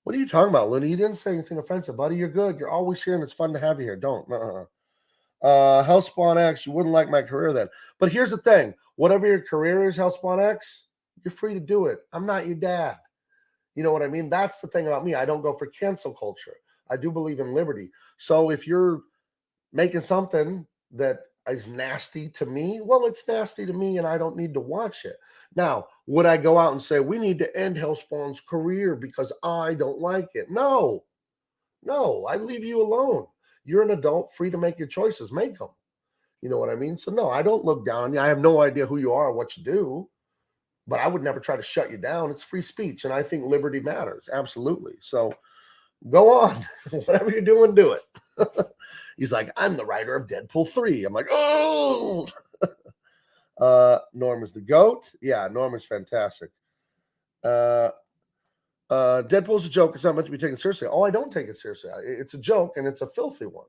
What are you talking about, Luna? You didn't say anything offensive, buddy. You're good. You're always here, and it's fun to have you here. Don't. Hellspawn X, you wouldn't like my career then. But here's the thing. Whatever your career is, Hellspawn X, you're free to do it. I'm not your dad. You know what I mean? That's the thing about me. I don't go for cancel culture. I do believe in liberty. So if you're making something that is nasty to me, well, it's nasty to me, and I don't need to watch it. Now, would I go out and say, we need to end Hellspawn's career because I don't like it? No, I leave you alone. You're an adult, free to make your choices. Make them. You know what I mean? So, no, I don't look down on you. I have no idea who you are or what you do, but I would never try to shut you down. It's free speech, and I think liberty matters. Absolutely. So, go on. Whatever you're doing, do it. He's like, I'm the writer of Deadpool 3. I'm like, oh! Norm is the GOAT. Yeah, Norm is fantastic. Deadpool's a joke. It's not meant to be taken seriously. Oh, I don't take it seriously. It's a joke, and it's a filthy one.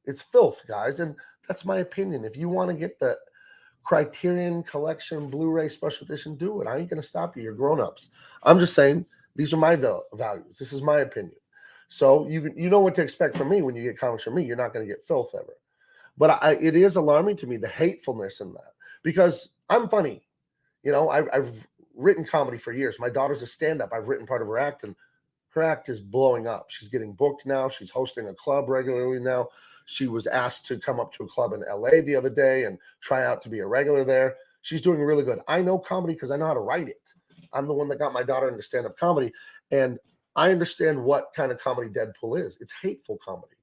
It's filth, guys, and that's my opinion. If you want to get the Criterion Collection Blu-ray Special Edition, do it. I ain't going to stop you. You're grown-ups. I'm just saying these are my values. This is my opinion. So you know what to expect from me when you get comics from me. You're not going to get filth ever. But it is alarming to me, the hatefulness in that, because I'm funny. You know, I've written comedy for years. My daughter's a stand-up. I've written part of her act, and her act is blowing up. She's getting booked now. She's hosting a club regularly now. She was asked to come up to a club in LA the other day and try out to be a regular there. She's doing really good. I know comedy because I know how to write it. I'm the one that got my daughter into stand-up comedy, and I understand what kind of comedy Deadpool is. It's hateful comedy.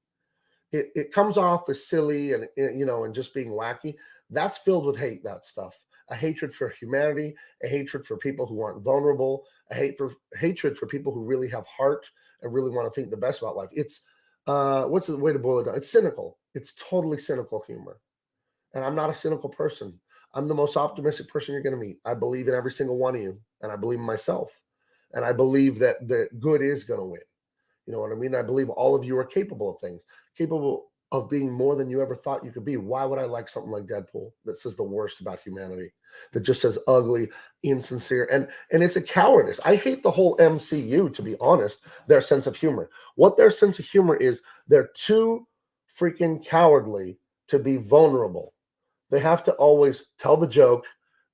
It comes off as silly and, you know, and just being wacky. That's filled with hate, that stuff. A hatred for humanity, a hatred for people who aren't vulnerable, a hatred for people who really have heart and really want to think the best about life. It's what's the way to boil it down? It's cynical. It's totally cynical humor. And I'm not a cynical person. I'm the most optimistic person you're going to meet. I believe in every single one of you, and I believe in myself. And I believe that the good is going to win. You know what I mean? I believe all of you are capable of things, capable of being more than you ever thought you could be. Why would I like something like Deadpool that says the worst about humanity, that just says ugly, insincere, and it's a cowardice. I hate the whole MCU, to be honest, their sense of humor. What their sense of humor is, they're too freaking cowardly to be vulnerable. They have to always tell the joke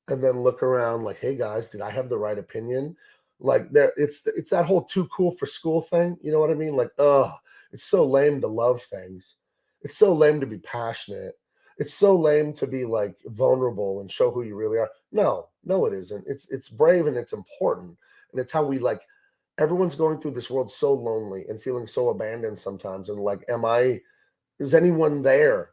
and then look around like, hey guys, did I have the right opinion? Like it's that whole too cool for school thing. You know what I mean? Like, it's so lame to love things. It's so lame to be passionate. It's so lame to be like vulnerable and show who you really are. No, it isn't. It's brave and it's important. And it's how we like, everyone's going through this world so lonely and feeling so abandoned sometimes. And like, is anyone there?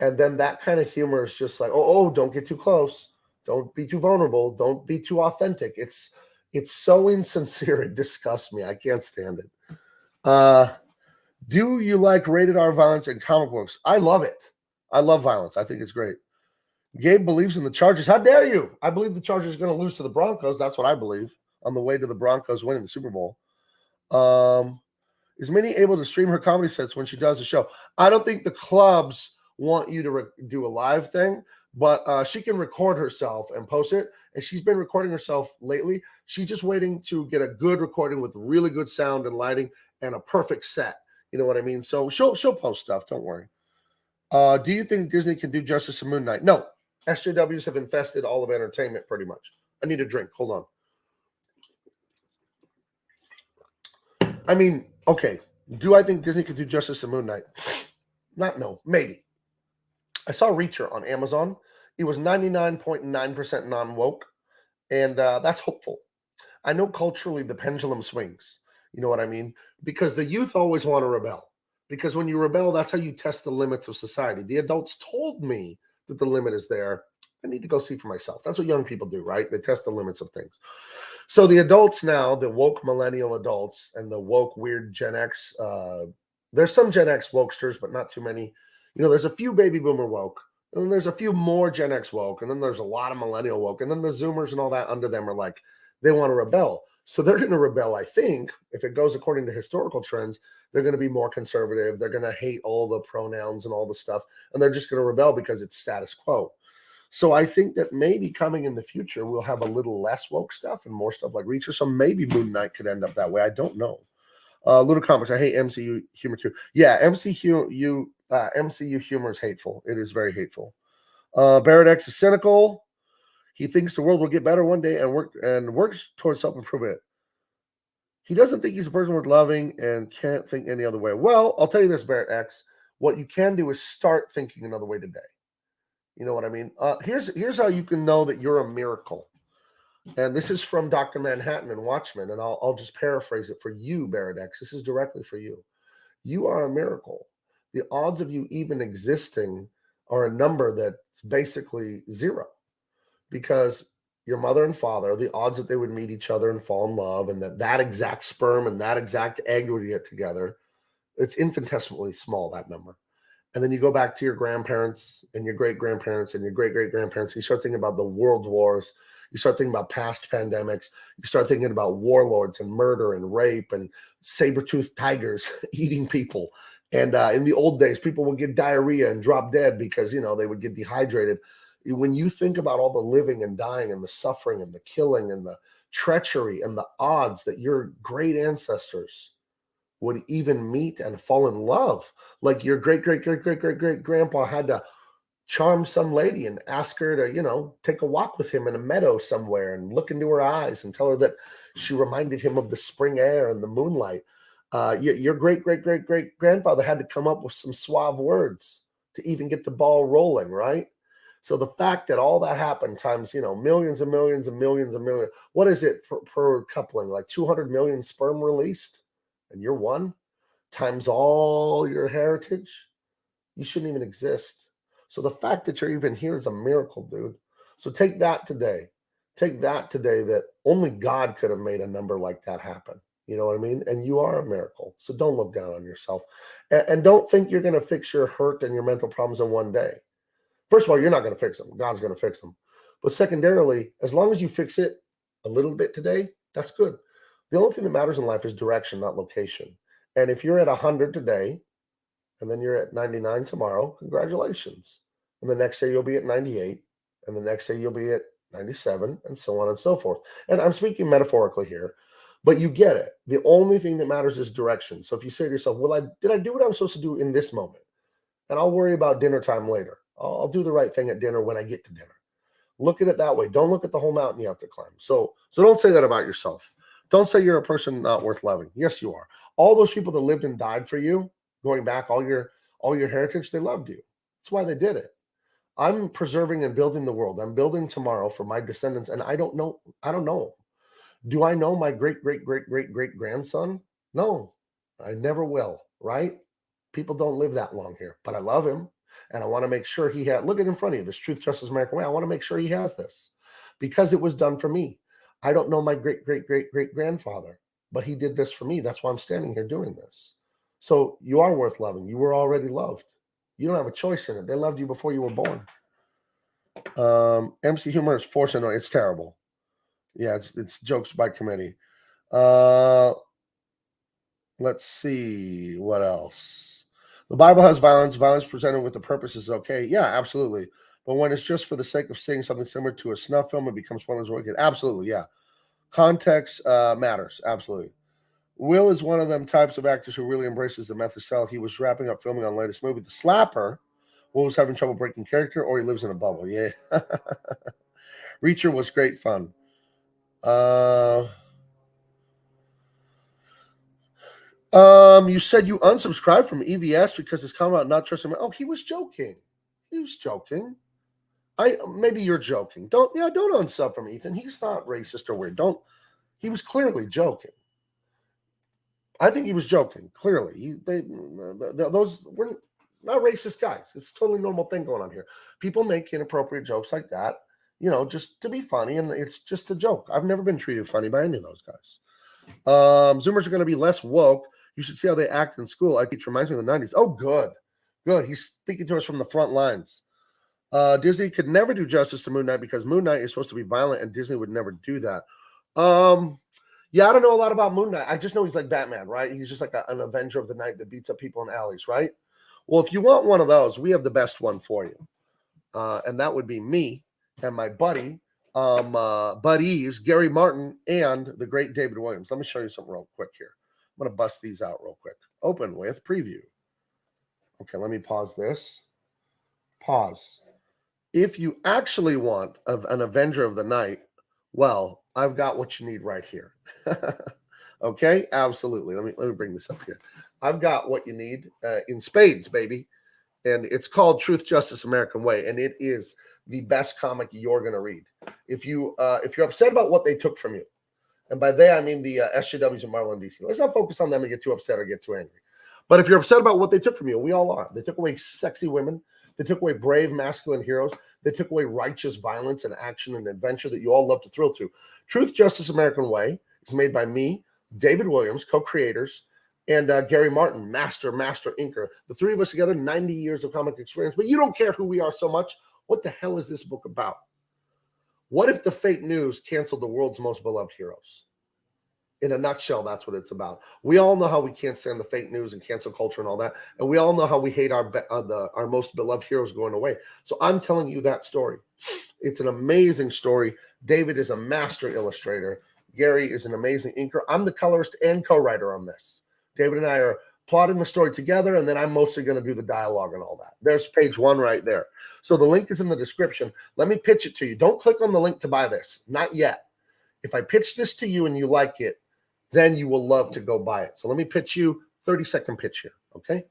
And then that kind of humor is just like, oh, don't get too close. Don't be too vulnerable. Don't be too authentic. It's so insincere. It disgusts me. I can't stand it. Do you like rated R violence in comic books? I love it. I love violence. I think it's great. Gabe believes in the Chargers. How dare you? I believe the Chargers are going to lose to the Broncos. That's what I believe on the way to the Broncos winning the Super Bowl. Is Minnie able to stream her comedy sets when she does the show? I don't think the clubs want you to do a live thing, but she can record herself and post it. And she's been recording herself lately. She's just waiting to get a good recording with really good sound and lighting and a perfect set. You know what I mean? So she'll post stuff. Don't worry. Do you think Disney can do justice to Moon Knight? No. SJWs have infested all of entertainment pretty much. I need a drink. Hold on. I mean, okay. Do I think Disney could do justice to Moon Knight? Not no, maybe. I saw Reacher on Amazon. It was 99.9% non woke, and that's hopeful. I know culturally the pendulum swings. You know what I mean? Because the youth always want to rebel. Because when you rebel, that's how you test the limits of society. The adults told me that the limit is there. I need to go see for myself. That's what young people do, right? They test the limits of things. So the adults now, the woke millennial adults and the woke weird Gen X, there's some Gen X wokesters, but not too many. You know, there's a few baby boomer woke, and then there's a few more Gen X woke, and then there's a lot of millennial woke, and then the Zoomers and all that under them are like, they want to rebel. So they're going to rebel, I think, if it goes according to historical trends, they're going to be more conservative. They're going to hate all the pronouns and all the stuff, and they're just going to rebel because it's status quo. So I think that maybe coming in the future, we'll have a little less woke stuff and more stuff like Reacher. So maybe Moon Knight could end up that way. I don't know. Little Comics, I hate MCU humor too. Yeah, MCU humor is hateful. It is very hateful. Barrett X is cynical. He thinks the world will get better one day and works towards self improvement. He doesn't think he's a person worth loving and can't think any other way. Well, I'll tell you this, Barrett X. What you can do is start thinking another way today. You know what I mean? Here's how you can know that you're a miracle. And this is from Dr. Manhattan and Watchmen, and I'll just paraphrase it for you, Barrett X. This is directly for you. You are a miracle. The odds of you even existing are a number that's basically zero, because your mother and father, the odds that they would meet each other and fall in love, and that exact sperm and that exact egg would get together, it's infinitesimally small, that number. And then you go back to your grandparents and your great grandparents and your great great grandparents. You start thinking about the world wars. You start thinking about past pandemics. You start thinking about warlords and murder and rape and saber-toothed tigers eating people. And in the old days, people would get diarrhea and drop dead because, they would get dehydrated. When you think about all the living and dying and the suffering and the killing and the treachery and the odds that your great ancestors would even meet and fall in love. Like your great, great, great, great, great, great grandpa had to charm some lady and ask her to, take a walk with him in a meadow somewhere and look into her eyes and tell her that she reminded him of the spring air and the moonlight. Your great, great, great, great grandfather had to come up with some suave words to even get the ball rolling, right? So the fact that all that happened times, millions and millions and millions and millions, what is it per coupling? Like 200 million sperm released? And you're one times all your heritage, you shouldn't even exist. So the fact that you're even here is a miracle, dude. So take that today. Take that today, that only God could have made a number like that happen. You know what I mean? And you are a miracle. So don't look down on yourself. And don't think you're going to fix your hurt and your mental problems in one day. First of all, you're not going to fix them. God's going to fix them. But secondarily, as long as you fix it a little bit today, that's good. The only thing that matters in life is direction, not location. And if you're at 100 today, and then you're at 99 tomorrow, congratulations. And the next day you'll be at 98, and the next day you'll be at 97, and so on and so forth. And I'm speaking metaphorically here, but you get it. The only thing that matters is direction. So if you say to yourself, did I do what I'm supposed to do in this moment? And I'll worry about dinner time later. I'll do the right thing at dinner when I get to dinner. Look at it that way. Don't look at the whole mountain you have to climb. So don't say that about yourself. Don't say you're a person not worth loving. Yes, you are. All those people that lived and died for you, going back all your heritage, they loved you. That's why they did it. I'm preserving and building the world. I'm building tomorrow for my descendants, and I don't know. Do I know my great great great great great grandson? No, I never will. Right? People don't live that long here, but I love him, and I want to make sure he had. Look at in front of you, this Truth, Justice, American Way. I want to make sure he has this because it was done for me. I don't know my great great great great grandfather, but he did this for me. That's why I'm standing here doing this. So you are worth loving. You were already loved. You don't have a choice in it. They loved you before you were born. MC humor is forced annoying. It's terrible. Yeah, it's jokes by committee. Let's see what else. The Bible has violence. Violence presented with the purpose is okay. Yeah, absolutely. But when it's just for the sake of saying something similar to a snuff film, it becomes one of those wicked. Absolutely, yeah. Context matters. Absolutely. Will is one of them types of actors who really embraces the method style. He was wrapping up filming on latest movie, The Slapper. Will was having trouble breaking character, or he lives in a bubble. Yeah. Reacher was great fun. You said you unsubscribed from EVS because it's coming out not trusting. Oh, he was joking. He was joking. Maybe you're joking. Don't unsub from Ethan. He's not racist or weird. He was clearly joking. I think he was joking. Clearly, those were not racist guys. It's a totally normal thing going on here. People make inappropriate jokes like that, just to be funny, and it's just a joke. I've never been treated funny by any of those guys. Zoomers are going to be less woke. You should see how they act in school. It reminds me of the 90s. Oh, good. He's speaking to us from the front lines. Disney could never do justice to Moon Knight because Moon Knight is supposed to be violent, and Disney would never do that. Yeah, I don't know a lot about Moon Knight. I just know he's like Batman, right? He's just like an Avenger of the Night that beats up people in alleys, right? Well, if you want one of those, we have the best one for you. And that would be me and my buddies, Gary Martin and the great David Williams. Let me show you something real quick here. I'm going to bust these out real quick. Open with preview. Okay, let me pause this. Pause. If you actually want an Avenger of the Night, well, I've got what you need right here. Okay, absolutely. Let me bring this up here. I've got what you need in spades, baby. And it's called Truth, Justice, American Way. And it is the best comic you're going to read. If you're upset about what they took from you, and by they, I mean the SJWs and Marvel and DC. Let's not focus on them and get too upset or get too angry. But if you're upset about what they took from you, we all are. They took away sexy women. They took away brave, masculine heroes. They took away righteous violence and action and adventure that you all love to thrill to. Truth, Justice, American Way is made by me, David Williams, co-creators, and Gary Martin, master inker. The three of us together, 90 years of comic experience. But you don't care who we are so much. What the hell is this book about? What if the fake news canceled the world's most beloved heroes? In a nutshell, that's what it's about. We all know how we can't stand the fake news and cancel culture and all that. And we all know how we hate our most beloved heroes going away. So I'm telling you that story. It's an amazing story. David is a master illustrator. Gary is an amazing inker. I'm the colorist and co-writer on this. David and I are plotting the story together, and then I'm mostly going to do the dialogue and all that. There's page 1 right there. So the link is in the description. Let me pitch it to you. Don't click on the link to buy this. Not yet. If I pitch this to you and you like it, then you will love to go buy it. So let me pitch you 30-second pitch here, okay?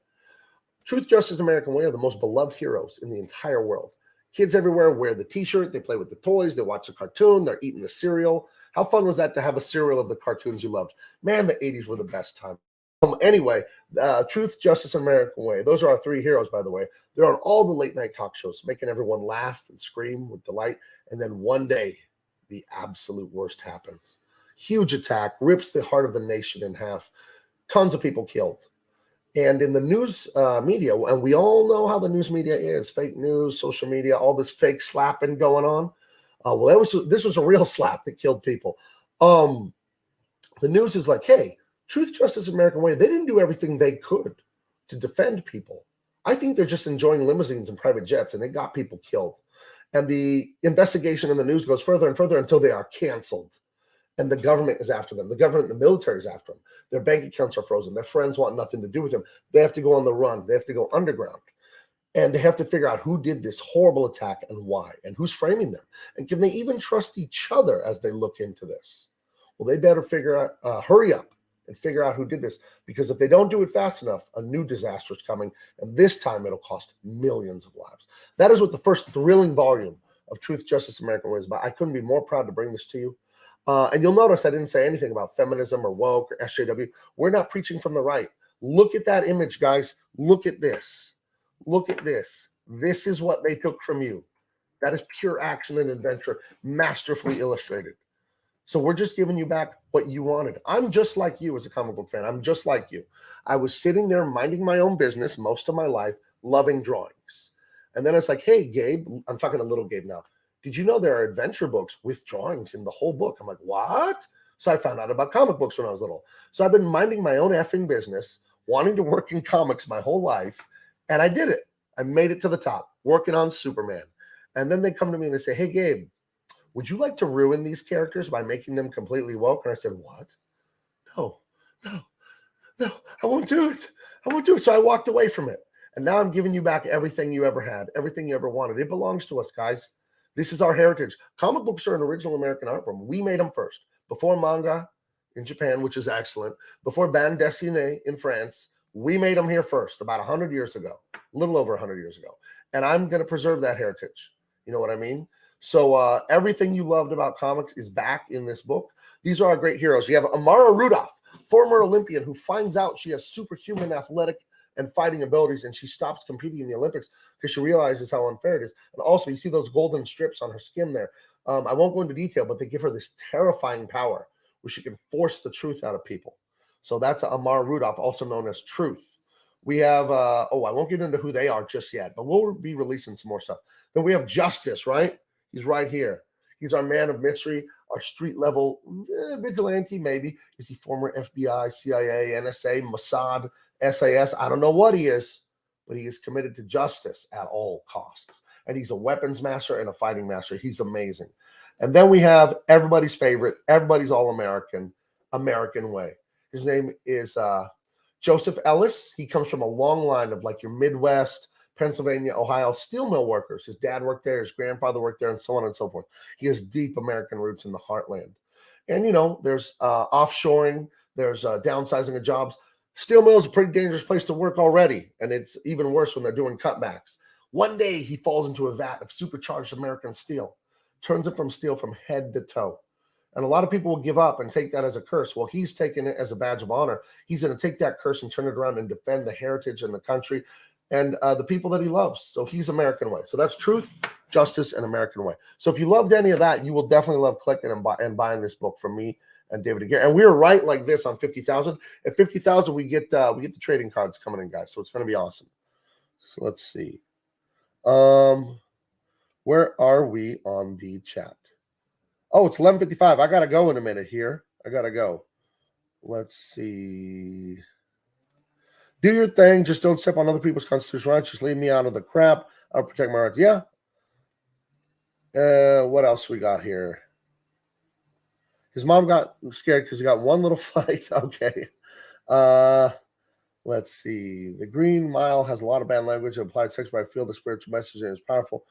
Truth, Justice, American Way are the most beloved heroes in the entire world. Kids everywhere wear the t-shirt, they play with the toys, they watch the cartoon, they're eating the cereal. How fun was that to have a cereal of the cartoons you loved? Man, the 80s were the best time. Anyway, Truth, Justice, American Way. Those are our 3 heroes, by the way. They're on all the late-night talk shows, making everyone laugh and scream with delight. And then one day, the absolute worst happens. Huge attack, rips the heart of the nation in half. Tons of people killed. And in the news media, and we all know how the news media is, fake news, social media, all this fake slapping going on. This was a real slap that killed people. The news is like, hey, Truth, Justice, American Way, they didn't do everything they could to defend people. I think they're just enjoying limousines and private jets, and they got people killed. And the investigation in the news goes further and further until they are canceled. And the government is after them. The government and the military is after them. Their bank accounts are frozen. Their friends want nothing to do with them. They have to go on the run. They have to go underground. And they have to figure out who did this horrible attack and why, and who's framing them. And can they even trust each other as they look into this? Well, they better hurry up and figure out who did this. Because if they don't do it fast enough, a new disaster is coming. And this time it'll cost millions of lives. That is what the first thrilling volume of Truth, Justice, American Way is about. I couldn't be more proud to bring this to you. And you'll notice I didn't say anything about feminism or woke or SJW. We're not preaching from the right. Look at that image, guys. Look at this. Look at this. This is what they took from you. That is pure action and adventure, masterfully illustrated. So we're just giving you back what you wanted. I'm just like you as a comic book fan. I'm just like you. I was sitting there minding my own business most of my life, loving drawings. And then it's like, hey, Gabe, I'm talking to little Gabe now. Did you know there are adventure books with drawings in the whole book? I'm like, what? So I found out about comic books when I was little. So I've been minding my own effing business, wanting to work in comics my whole life. And I did it. I made it to the top, working on Superman. And then they come to me and they say, hey, Gabe, would you like to ruin these characters by making them completely woke? And I said, what? No, I won't do it. I won't do it. So I walked away from it. And now I'm giving you back everything you ever had, everything you ever wanted. It belongs to us, guys. This is our heritage. Comic books are an original American art form. We made them first. Before manga, in Japan, which is excellent. Before Bande Dessinée in France, we made them here first, about 100 years ago, a little over 100 years ago. And I'm going to preserve that heritage. You know what I mean? So everything you loved about comics is back in this book. These are our great heroes. You have Amara Rudolph, former Olympian, who finds out she has superhuman athletic and fighting abilities, and she stops competing in the Olympics because she realizes how unfair it is. And also, you see those golden strips on her skin there. I won't go into detail, but they give her this terrifying power where she can force the truth out of people. So that's Amara Rudolph, also known as Truth. We have, I won't get into who they are just yet, but we'll be releasing some more stuff. Then we have Justice, right? He's right here. He's our man of mystery, our street level vigilante, maybe. Is he former FBI, CIA, NSA, Mossad, SAS? I don't know what he is, but he is committed to justice at all costs. And he's a weapons master and a fighting master. He's amazing. And then we have everybody's favorite, everybody's all-American, American Way. His name is Joseph Ellis. He comes from a long line of like your Midwest, Pennsylvania, Ohio steel mill workers. His dad worked there, his grandfather worked there, and so on and so forth. He has deep American roots in the heartland. And, you know, there's offshoring, there's downsizing of jobs. Steel mill is a pretty dangerous place to work already, and it's even worse when they're doing cutbacks. One day he falls into a vat of supercharged American steel, turns it from steel from head to toe. And a lot of people will give up and take that as a curse. Well, he's taking it as a badge of honor. He's going to take that curse and turn it around and defend the heritage and the country and the people that he loves. So he's American Way. So that's Truth, Justice, and American Way. So if you loved any of that, you will definitely love clicking and buying this book from me and David Aguirre. And we were right like this on 50,000. At 50,000, we get the trading cards coming in, guys. So it's going to be awesome. So let's see. Where are we on the chat? Oh, it's 11:55. I got to go in a minute here. I got to go. Let's see. Do your thing. Just don't step on other people's constitutional rights. Just leave me out of the crap. I'll protect my rights. Yeah. What else we got here? His mom got scared because he got one little fight. Okay. Let's see. The Green Mile has a lot of bad language and applied sex, but I feel the spiritual message is powerful.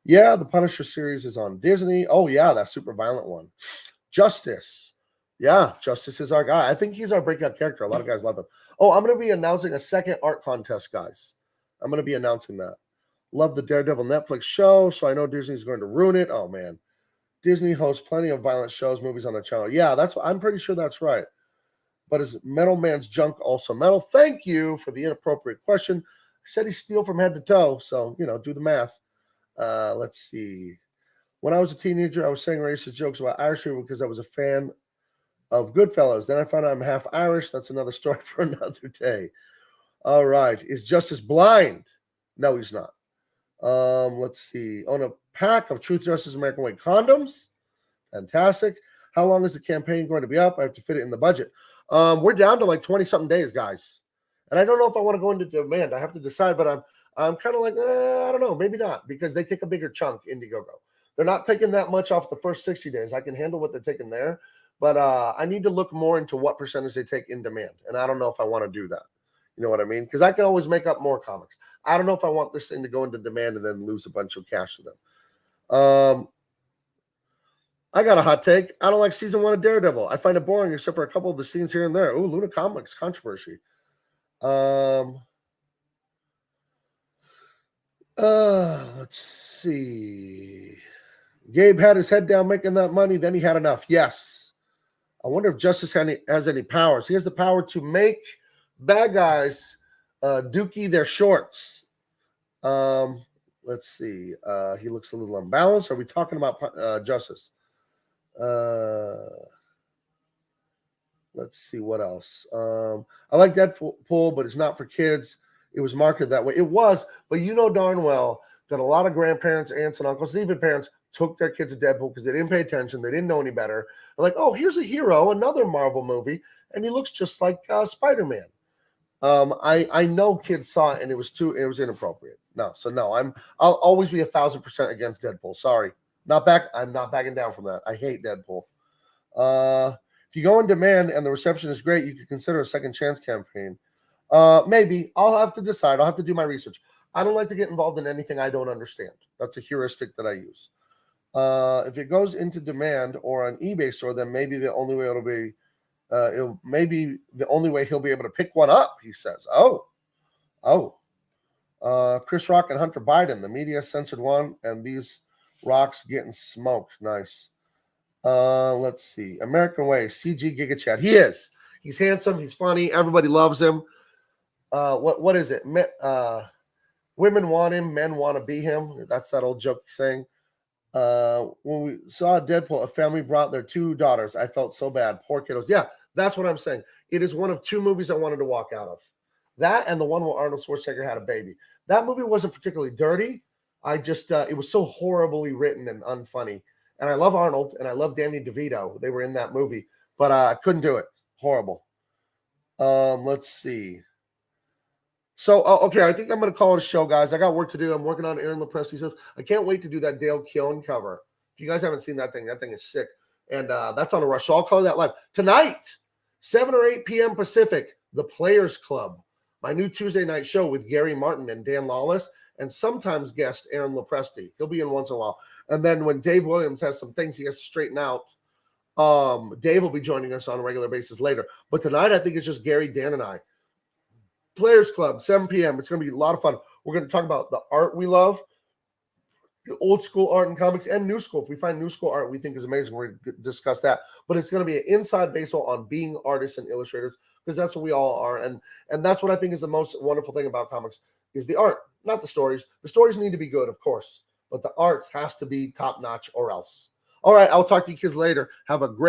Yeah, the Punisher series is on Disney. Oh, yeah, that super violent one. Justice. Yeah, Justice is our guy. I think he's our breakout character. A lot of guys love him. Oh, I'm going to be announcing a second art contest, guys. I'm going to be announcing that. Love the Daredevil Netflix show, so I know Disney's going to ruin it. Oh, man. Disney hosts plenty of violent shows, movies on the channel. Yeah, I'm pretty sure that's right. But is Metal Man's junk also metal? Thank you for the inappropriate question. I said he's steel from head to toe, so, you know, do the math. Let's see. When I was a teenager, I was saying racist jokes about Irish people because I was a fan of Goodfellas. Then I found out I'm half Irish. That's another story for another day. All right. Is Justice blind? No, he's not. Let's see. Own a pack of Truth, Justice, American Way condoms. Fantastic. How long is the campaign going to be up? I have to fit it in the budget. We're down to like 20-something days, guys. And I don't know if I want to go into demand. I have to decide, but I'm kind of like, I don't know, maybe not, because they take a bigger chunk, Indiegogo. They're not taking that much off the first 60 days. I can handle what they're taking there, but I need to look more into what percentage they take in demand. And I don't know if I want to do that. You know what I mean? Because I can always make up more comics. I don't know if I want this thing to go into demand and then lose a bunch of cash to them. I got a hot take. I don't like season 1 of Daredevil. I find it boring except for a couple of the scenes here and there. Ooh, Luna Comics, controversy. Let's see. Gabe had his head down making that money. Then he had enough. Yes. I wonder if Justice has any powers. He has the power to make bad guys dookie their shorts. Let's see. He looks a little unbalanced. Are we talking about Justice? Let's see what else. I like Deadpool, but it's not for kids. It was marketed that way. It was, but you know darn well that a lot of grandparents, aunts, and uncles, and even parents took their kids to Deadpool because they didn't pay attention. They didn't know any better. They're like, oh, here's a hero, another Marvel movie, and he looks just like Spider-Man. I know kids saw it and it was inappropriate. No, I'll always be 1,000% against Deadpool. Sorry. I'm not backing down from that. I hate Deadpool. If you go in demand and the reception is great, you could consider a second chance campaign. Maybe. I'll have to decide. I'll have to do my research. I don't like to get involved in anything I don't understand. That's a heuristic that I use. If it goes into demand or an eBay store, then maybe the only way it'll be It may be the only way he'll be able to pick one up, he says. Chris Rock and Hunter Biden. The media censored one, and these rocks getting smoked. Nice. Let's see. American Way, CG Giga Chad. He is. He's handsome. He's funny. Everybody loves him. What is it? Women want him. Men want to be him. That's that old joke saying. When we saw Deadpool, a family brought their 2 daughters. I felt so bad. Poor kiddos. Yeah, that's what I'm saying. It is one of 2 movies I wanted to walk out of. That and the one where Arnold Schwarzenegger had a baby. That movie wasn't particularly dirty. I just, it was so horribly written and unfunny. And I love Arnold and I love Danny DeVito. They were in that movie, but I couldn't do it. Horrible. Let's see. So, okay, I think I'm going to call it a show, guys. I got work to do. I'm working on Aaron LaPresti stuff. I can't wait to do that Dale Keown cover. If you guys haven't seen that thing is sick. And that's on a rush. So I'll call that live. Tonight, 7 or 8 p.m. Pacific, The Players Club. My new Tuesday night show with Gary Martin and Dan Lawless, and sometimes guest Aaron LaPresti. He'll be in once in a while. And then when Dave Williams has some things he has to straighten out, Dave will be joining us on a regular basis later. But tonight, I think it's just Gary, Dan, and I. Players Club, 7 p.m. It's going to be a lot of fun. We're going to talk about the art we love, the old school art and comics, and new school. If we find new school art we think is amazing, we're going to discuss that. But it's going to be an inside baseball on being artists and illustrators, because that's what we all are. And that's what I think is the most wonderful thing about comics is the art, not the stories. The stories need to be good, of course, but the art has to be top-notch or else. All right, I'll talk to you kids later. Have a great